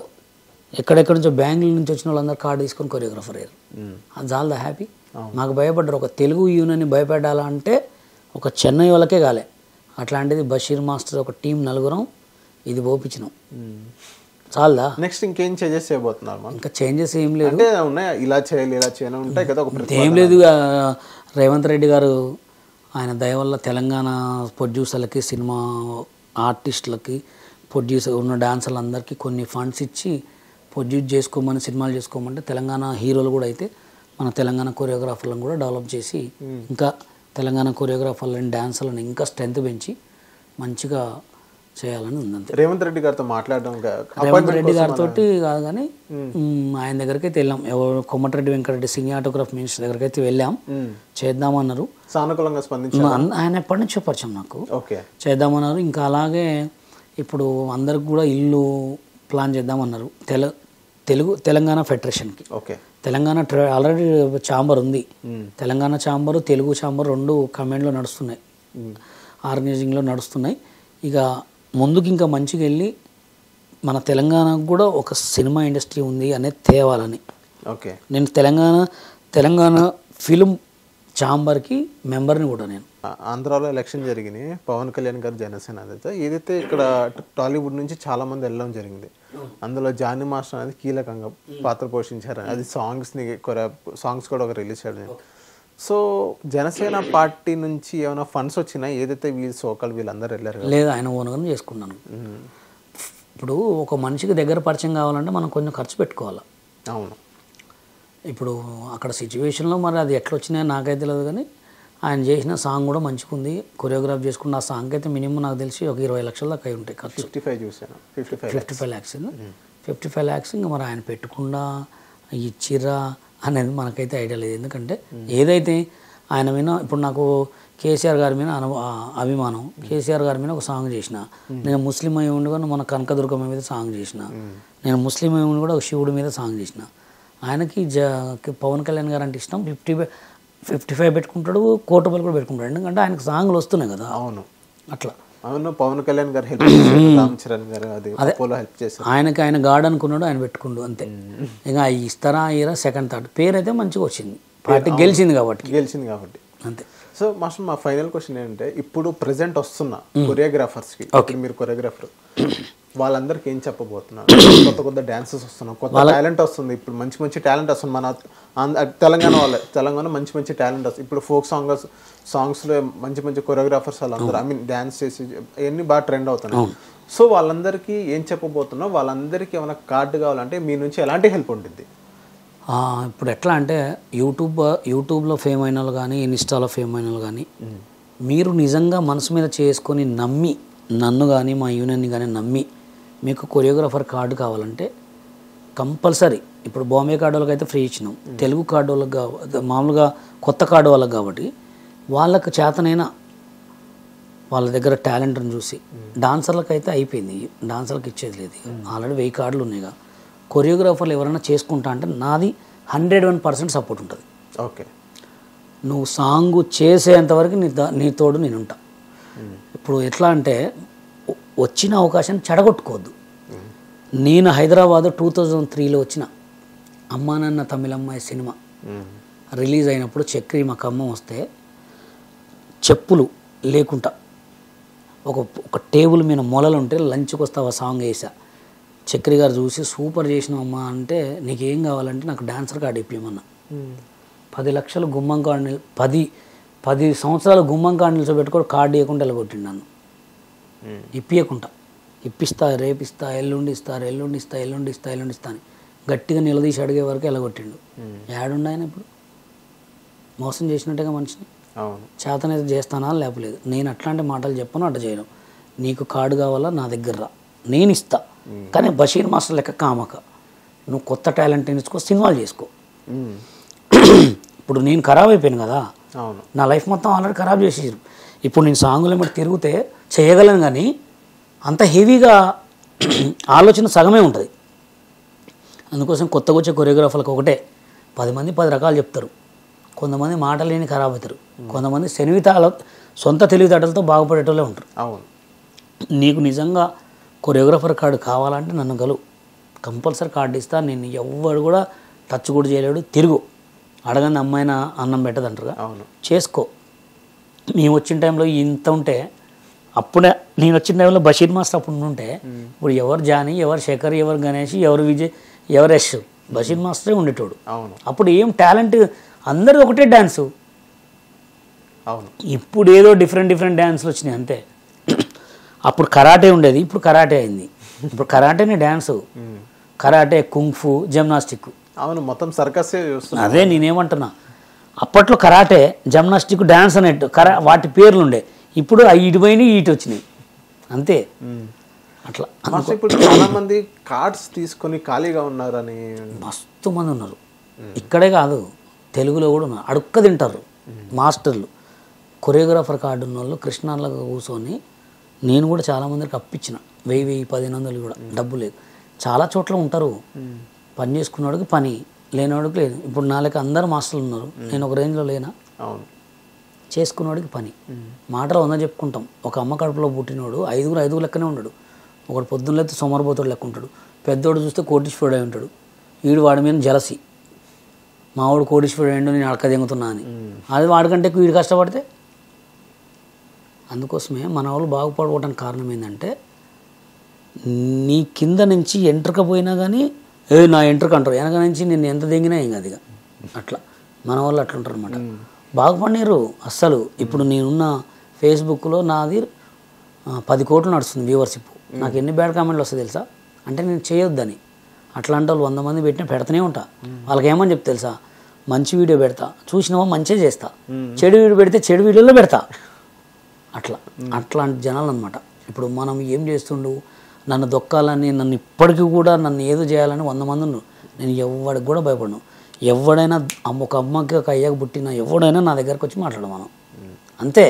బెంగళూరు నుంచి వచ్చిన వాళ్ళందరూ కార్డు తీసుకొని కొరియోగ్రాఫర్ అయ్యారు. అది చాలా హ్యాపీ. మాకు భయపడ్డారు. ఒక తెలుగు యూనియన్ని భయపెట్టాలంటే ఒక చెన్నై వాళ్ళకే కాలే, అట్లాంటిది బషీర్ మాస్టర్ ఒక టీం నలుగురం ఇది పోపించినాం. చాలదా? నెక్స్ట్ ఇంకేం చేంజెస్ చేయబోతున్నారు? ఇంకా చేంజెస్ ఏం లేదు, ఉన్నాయా ఇలా చేయాలి ఇలా చేయాలి ఉంటాయి కదా, ఏం లేదు. రేవంత్ రెడ్డి గారు ఆయన దయ వల్ల తెలంగాణ ప్రొడ్యూసర్లకి, సినిమా ఆర్టిస్టులకి, ప్రొడ్యూసర్ ఉన్న డాన్సర్లందరికీ కొన్ని ఫండ్స్ ఇచ్చి ప్రొడ్యూస్ చేసుకోమని, సినిమాలు చేసుకోమంటే తెలంగాణ హీరోలు కూడా అయితే మన తెలంగాణ కొరియోగ్రాఫర్లను కూడా డెవలప్ చేసి ఇంకా తెలంగాణ కొరియోగ్రాఫర్లని డాన్సర్లను ఇంకా స్ట్రెంత్ పెంచి మంచిగా చేయాలని ఉందంతే. రేవంత్ రెడ్డి గారితో మాట్లాడడం, రేవంత్ రెడ్డి గారితో కాదు కానీ ఆయన దగ్గరికి అయితే వెళ్ళాం. ఎవరు కోమటిరెడ్డి వెంకటరెడ్డి సినిమాటోగ్రాఫ్ మినిస్టర్ దగ్గరికి అయితే వెళ్ళాం, చేద్దామన్నారు. సానుకూలంగా స్పందించారు. ఆయన ఎప్పటి నుంచో పరిచయం నాకు, చేద్దామన్నారు. ఇంకా అలాగే ఇప్పుడు అందరికి కూడా ఇల్లు ప్లాన్ చేద్దామన్నారు తెలంగాణ ఫెడరేషన్కి. తెలంగాణ ఆల్రెడీ ఛాంబర్ ఉంది, తెలంగాణ ఛాంబరు తెలుగు ఛాంబర్ రెండు కమాండ్లో నడుస్తున్నాయి, ఆర్గనైజింగ్లో నడుస్తున్నాయి. ఇక ముందుకు ఇంకా మంచిగా వెళ్ళి మన తెలంగాణకు కూడా ఒక సినిమా ఇండస్ట్రీ ఉంది అనేది తేవాలని. నేను తెలంగాణ ఫిల్మ్ ఛాంబర్కి మెంబర్ని కూడా. నేను ఆంధ్రాలో ఎలక్షన్ జరిగినాయి, పవన్ కళ్యాణ్ గారు జనసేన ఏదైతే ఇక్కడ టాలీవుడ్ నుంచి చాలా మంది వెళ్ళడం జరిగింది. అందులో జానీ మాస్టర్ అనేది కీలకంగా పాత్ర పోషించారు. అది సాంగ్స్ కూడా ఒక రిలీజ్ చేయడం. సో జనసేన పార్టీ నుంచి ఏమైనా ఫండ్స్ వచ్చినాయి? ఏదైతే వీళ్ళందరూ వెళ్ళారు లేదు, ఆయన ఓనర్ని చేసుకున్నాను. ఇప్పుడు ఒక మనిషికి దగ్గర పరిచయం కావాలంటే మనం కొంచెం ఖర్చు పెట్టుకోవాలి. అవును. ఇప్పుడు అక్కడ సిచ్యువేషన్లో మరి అది ఎట్లా వచ్చినాయో నాకైతే తెలియదు, కానీ ఆయన చేసిన సాంగ్ కూడా మంచిగా ఉంది, కొరియోగ్రాఫ్ చేసుకున్న ఆ సాంగ్ అయితే మినిమం నాకు తెలిసి ఒక 20 లక్షల దాకా అయి ఉంటాయి ఖర్చు. 55 ల్యాక్స్ 55 ల్యాక్స్. ఇంకా మరి ఆయన పెట్టకుండా ఇచ్చిరా అనేది మనకైతే ఐడియా లేదు. ఎందుకంటే ఏదైతే ఆయన మీద ఇప్పుడు నాకు కేసీఆర్ గారి మీద అభిమానం, కేసీఆర్ గారి మీద ఒక సాంగ్ చేసిన, నేను ముస్లిం అయి ఉండి కూడా మన కనకదుర్గమ్మ మీద సాంగ్ చేసిన, నేను ముస్లిం అయి ఉండి కూడా ఒక శివుడి మీద సాంగ్ చేసిన. ఆయనకి పవన్ కళ్యాణ్ గారు అంటే ఇష్టం. 55 పెట్టుకుంటాడు, కోటి రూపాయలు కూడా పెట్టుకుంటాడు. ఎందుకంటే ఆయనకు సాంగ్లు వస్తున్నాయి కదా. అవును, అట్లా. అవును, పవన్ కళ్యాణ్ గారు హెల్ప్ చేశారు, రామ్ చరణ్ గారు హెల్ప్ చేశారు. ఆయన గాడ్ అనుకున్నాడు, ఆయన పెట్టుకుండు అంతే. ఇంకా ఇస్తారా అయ్యారా సెకండ్ థర్డ్ పేరు అయితే మంచిగా వచ్చింది, పార్టీ గెలిచింది కాబట్టి అంతే. సో మాస్టర్ మా ఫైనల్ క్వశ్చన్ ఏంటంటే, ఇప్పుడు ప్రెసెంట్ వస్తున్న కొరియోగ్రాఫర్స్కి, మీరు కొరియోగ్రాఫర్, వాళ్ళందరికీ ఏం చెప్పబోతున్నారు? కొత్త డాన్సెస్ వస్తున్నాయి, కొత్త టాలెంట్ వస్తుంది. ఇప్పుడు మంచి టాలెంట్ వస్తుంది మన తెలంగాణ మంచి టాలెంట్ వస్తుంది. ఇప్పుడు ఫోక్ సాంగ్స్లో మంచి కొరియోగ్రాఫర్స్ వాళ్ళందరూ డాన్స్ చేసి అవన్నీ బాగా ట్రెండ్ అవుతున్నాయి. సో వాళ్ళందరికీ ఏం చెప్పబోతున్నావు? వాళ్ళందరికీ ఏమైనా కార్డు కావాలంటే మీ నుంచి ఎలాంటి హెల్ప్ ఉంటుంది? ఇప్పుడు ఎట్లా అంటే యూట్యూబ్లో ఫేమ్ అయిన వాళ్ళు కానీ, ఇన్స్టాలో ఫేమ్ అయిన వాళ్ళు కానీ, మీరు నిజంగా మనసు మీద చేసుకొని నమ్మి, నన్ను కానీ మా యూనియన్ని కానీ నమ్మి మీకు కొరియోగ్రాఫర్ కార్డు కావాలంటే కంపల్సరీ. ఇప్పుడు బాంబే కార్డు వాళ్ళకి అయితే ఫ్రీ ఇచ్చినాం, తెలుగు కార్డు వాళ్ళకి మామూలుగా కొత్త కార్డు వాళ్ళకి కాబట్టి వాళ్ళకు చేతనైనా వాళ్ళ దగ్గర టాలెంట్ని చూసి, డాన్సర్లకు అయితే అయిపోయింది, డాన్సర్లకు ఇచ్చేది లేదు, ఆల్రెడీ 1000 కార్డులు ఉన్నాయిగా. కొరియోగ్రాఫర్లు ఎవరైనా చేసుకుంటా అంటే నాది 101% సపోర్ట్ ఉంటుంది. నువ్వు సాంగ్ చేసేంతవరకు నీ తోడు నేను ఉంటా. ఇప్పుడు ఎట్లా అంటే వచ్చిన అవకాశాన్ని చెడగొట్టుకోవద్దు. నేను హైదరాబాద్ 2003లో వచ్చిన అమ్మా నాన్న తమిళమ్మాయి సినిమా రిలీజ్ అయినప్పుడు చక్రి మా ఖమ్మం వస్తే చెప్పులు లేకుండా ఒక టేబుల్ మీద మొలలు ఉంటే లంచ్కి వస్తావా సాంగ్ వేసా. చక్రి గారు చూసి సూపర్ చేసినావమ్మా అంటే నీకేం కావాలంటే నాకు డాన్సర్ కార్డు ఇప్పిమన్నా. 10 లక్షలు గుమ్మం కార్డు 10 సంవత్సరాలు గుమ్మం కార్డు నిలిచోబెట్టుకోడు కార్డు ఇవ్వకుండా వెళ్ళగొట్టిండు నన్ను. ఇప్పిస్తా రేపిస్తా ఎల్లుండి ఇస్తా అని గట్టిగా నిలదీసి అడిగే వరకు వెళ్ళగొట్టిండు. ఏడుండి ఆయన ఇప్పుడు మోసం చేసినట్టుగా మనిషిని. చేతనైతే చేస్తానా లేపలేదు. నేను అట్లాంటి మాటలు చెప్పను, అట్ట చేయను. నీకు కార్డు కావాలా నా దగ్గర రా, నేను ఇస్తా. కానీ బషీర్ మాస్టర్ లెక్క కామక నువ్వు కొత్త టాలెంట్ ఎంచుకో, సినిమాలు చేసుకో. ఇప్పుడు నేను ఖరాబ్ అయిపోయాను కదా, నా లైఫ్ మొత్తం ఆల్రెడీ ఖరాబ్ చేసేసారు. ఇప్పుడు నేను సాంగుల మీద తిరిగితే చేయగలను, కానీ అంత హెవీగా ఆలోచన సగమే ఉంటుంది. అందుకోసం కొత్తగా వచ్చే కొరియోగ్రాఫర్లకు ఒకటే, 10 మంది 10 రకాలు చెప్తారు. కొంతమంది మాటలు లేని ఖరాబ్ అవుతారు, కొంతమంది సొంత తెలివితేటలతో బాగుపడేటోళ్ళే ఉంటారు. నీకు నిజంగా కొరియోగ్రాఫర్ కార్డు కావాలంటే నన్ను కలువు, కంపల్సరీ కార్డు ఇస్తా. నేను ఎవ్వడు కూడా టచ్ కూడా చేయలేడు. తిరుగు అడగని అమ్మాయిన అన్నం పెట్టదంటారుగా, చేసుకో. మేము వచ్చిన టైంలో ఇంత ఉంటే, అప్పుడే నేను వచ్చిన టైంలో బషీర్ మాస్టర్ అప్పుడు ఉంటే, ఇప్పుడు ఎవరు జానీ, ఎవరు శేఖర్, ఎవరు గణేష్, ఎవరు విజయ్, ఎవరు యశ్, బషీర్ మాస్టరే ఉండేటోడు. అప్పుడు ఏం టాలెంట్, అందరిది ఒకటే డ్యాన్సు. ఇప్పుడు ఏదో డిఫరెంట్ డ్యాన్స్లు వచ్చినాయి అంతే. అప్పుడు కరాటే ఉండేది, ఇప్పుడు కరాటే అయింది. ఇప్పుడు కరాటేనే డ్యాన్సు, కరాటే, కుంగ్ఫు, జిమ్నాస్టిక్. అవును, మొత్తం సర్కస్. అదే నేనేమంటున్నా, అప్పట్లో కరాటే, జిమ్నాస్టిక్, డ్యాన్స్ అనేట్టు వాటి పేర్లు ఉండే. ఇప్పుడు ఇటు పోయినాయి, ఇటు వచ్చినాయి అంతే. అట్లా ఇప్పుడు చాలా మంది కార్డ్స్ తీసుకొని ఖాళీగా ఉన్నారని మస్తు మంది ఉన్నారు. ఇక్కడే కాదు, తెలుగులో కూడా ఉన్నారు. అడుక్క తింటారు మాస్టర్లు. కొరియోగ్రాఫర్ కార్డు ఉన్న వాళ్ళు కృష్ణాల్లో కూర్చొని నేను కూడా చాలామందికి అప్పించిన 1000, 1500 కూడా డబ్బు లేదు. చాలా చోట్ల ఉంటారు, పని చేసుకున్నవాడికి పని, లేనివాడికి లేదు. ఇప్పుడు నా లెక్క అందరు మాస్టర్లు ఉన్నారు, నేను ఒక రేంజ్లో లేనా? చేసుకున్నవాడికి పని. మాటలు 100 చెప్పుకుంటాం. ఒక అమ్మ కడుపులో పుట్టినోడు 5 లెక్కనే ఉన్నాడు. ఒకడు పొద్దున్నలైతే సోమరపోతుడు లెక్క ఉంటాడు, పెద్దోడు చూస్తే కోటీశ్వరుడు అయి ఉంటాడు. వీడు వాడి మీద జలసి, మావాడు కోటీశ్వరుడు అయ్యిండు నేను అడక దింగుతున్నా అని. అది వాడికంటే వీడు కష్టపడితే. అందుకోసమే మన వాళ్ళు బాగుపడకపోవడానికి కారణం ఏంటంటే, నీ కింద నుంచి ఎంట్రక పోయినా కానీ నా ఎంట్రక అంటారు, వెనక నుంచి నేను ఎంత దింగినా ఏం కాదు. ఇక అట్లా మన వాళ్ళు అట్లా ఉంటారు అనమాట. బాగుపడినారు అస్సలు. ఇప్పుడు నేనున్న ఫేస్బుక్లో నాది 10 కోట్లు నడుస్తుంది వ్యూవర్షిప్. నాకు ఎన్ని బ్యాడ్ కామెంట్లు వస్తాయి తెలుసా? అంటే నేను చేయొద్దని. అట్లాంటి వాళ్ళు 100 మంది పెట్టినా పెడతానే ఉంటా. వాళ్ళకి ఏమని చెప్తే తెలుసా, మంచి వీడియో పెడతా, చూసినావా మంచిగా చేస్తా, చెడు వీడియో పెడితే చెడు వీడియోలో పెడతా. అట్లాంటి జనాలు అనమాట. ఇప్పుడు మనం ఏం చేస్తుండు, నన్ను దొక్కాలని, నన్ను ఇప్పటికీ కూడా నన్ను ఏదో చేయాలని 100 మంది ఉన్నారు. నేను ఎవడికి కూడా భయపడను. ఎవడైనా ఒక అమ్మకి ఒక అయ్యకు పుట్టిన ఎవడైనా నా దగ్గరకు వచ్చి మాట్లాడడం మనం అంతే.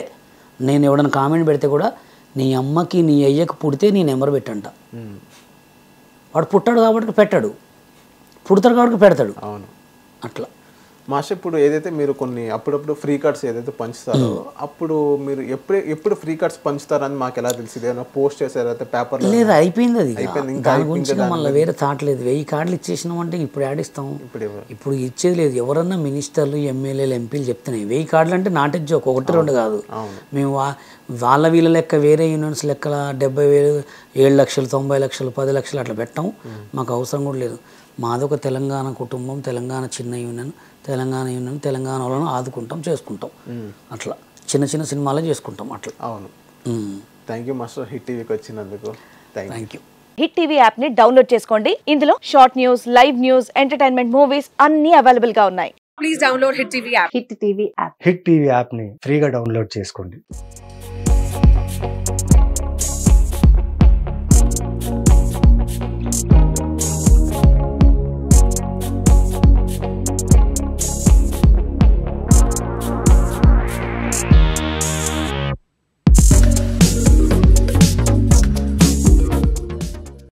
నేను ఎవడైనా కామెంట్ పెడితే కూడా, నీ అమ్మకి నీ అయ్యకు పుడితే నీ నెంబర్ పెట్టంట. వాడు పుట్టాడు కాబట్టి పెట్టాడు, పుడతాడు కాబట్టి పెడతాడు. అట్లా మాస్టర్, ఇప్పుడు ఏదైతే మీరు కొన్ని అప్పుడప్పుడు ఫ్రీ కార్డ్స్ ఏదైతే పంచుతారో, అప్పుడు మీరు ఎప్పుడు ఫ్రీ కార్డ్స్ పంచుతారని మాకు ఎలా తెలిసింది? ఏమైనా పోస్ట్ చేశారు అయితే పేపర్? లేదు, అయిపోయింది అది. దాని గురించి మళ్ళీ వేరే థాట్ లేదు. 1000 కార్డులు ఇచ్చేసినాం అంటే ఇప్పుడు యాడిస్తాం? ఇప్పుడు ఇచ్చేది లేదు. ఎవరన్నా మినిస్టర్లు, ఎమ్మెల్యేలు, ఎంపీలు చెప్తున్నాయి 1000 కార్డులు అంటే నాటే జోక్, 1-2 కాదు. మేము వాళ్ళ వీళ్ళ లెక్క వేరే యూనియన్స్ లెక్కల 70,000, 7 లక్షలు, 90 లక్షలు, 10 లక్షలు అట్లా పెట్టాం. మాకు అవసరం కూడా లేదు. మాదొక తెలంగాణ కుటుంబం, తెలంగాణ చిన్న యూనియన్, తెలంగాణ వాళ్ళను ఆదుకుంటాం, చేసుకుంటాం. అట్లా చిన్న సినిమాలే చేసుకుంటాం అట్లా. అవును. థ్యాంక్ యూ మాస్టర్, హిట్ టీవీకి వచ్చినందుకు. Thank you. Hit TV app ని డౌన్లోడ్ చేసుకోండి. ఇందులో short news, live news, entertainment movies అన్ని అవైలబుల్ గా ఉన్నాయి. Please download hit TV app. Hit TV app ని ఫ్రీగా డౌన్లోడ్ చేసుకోండి.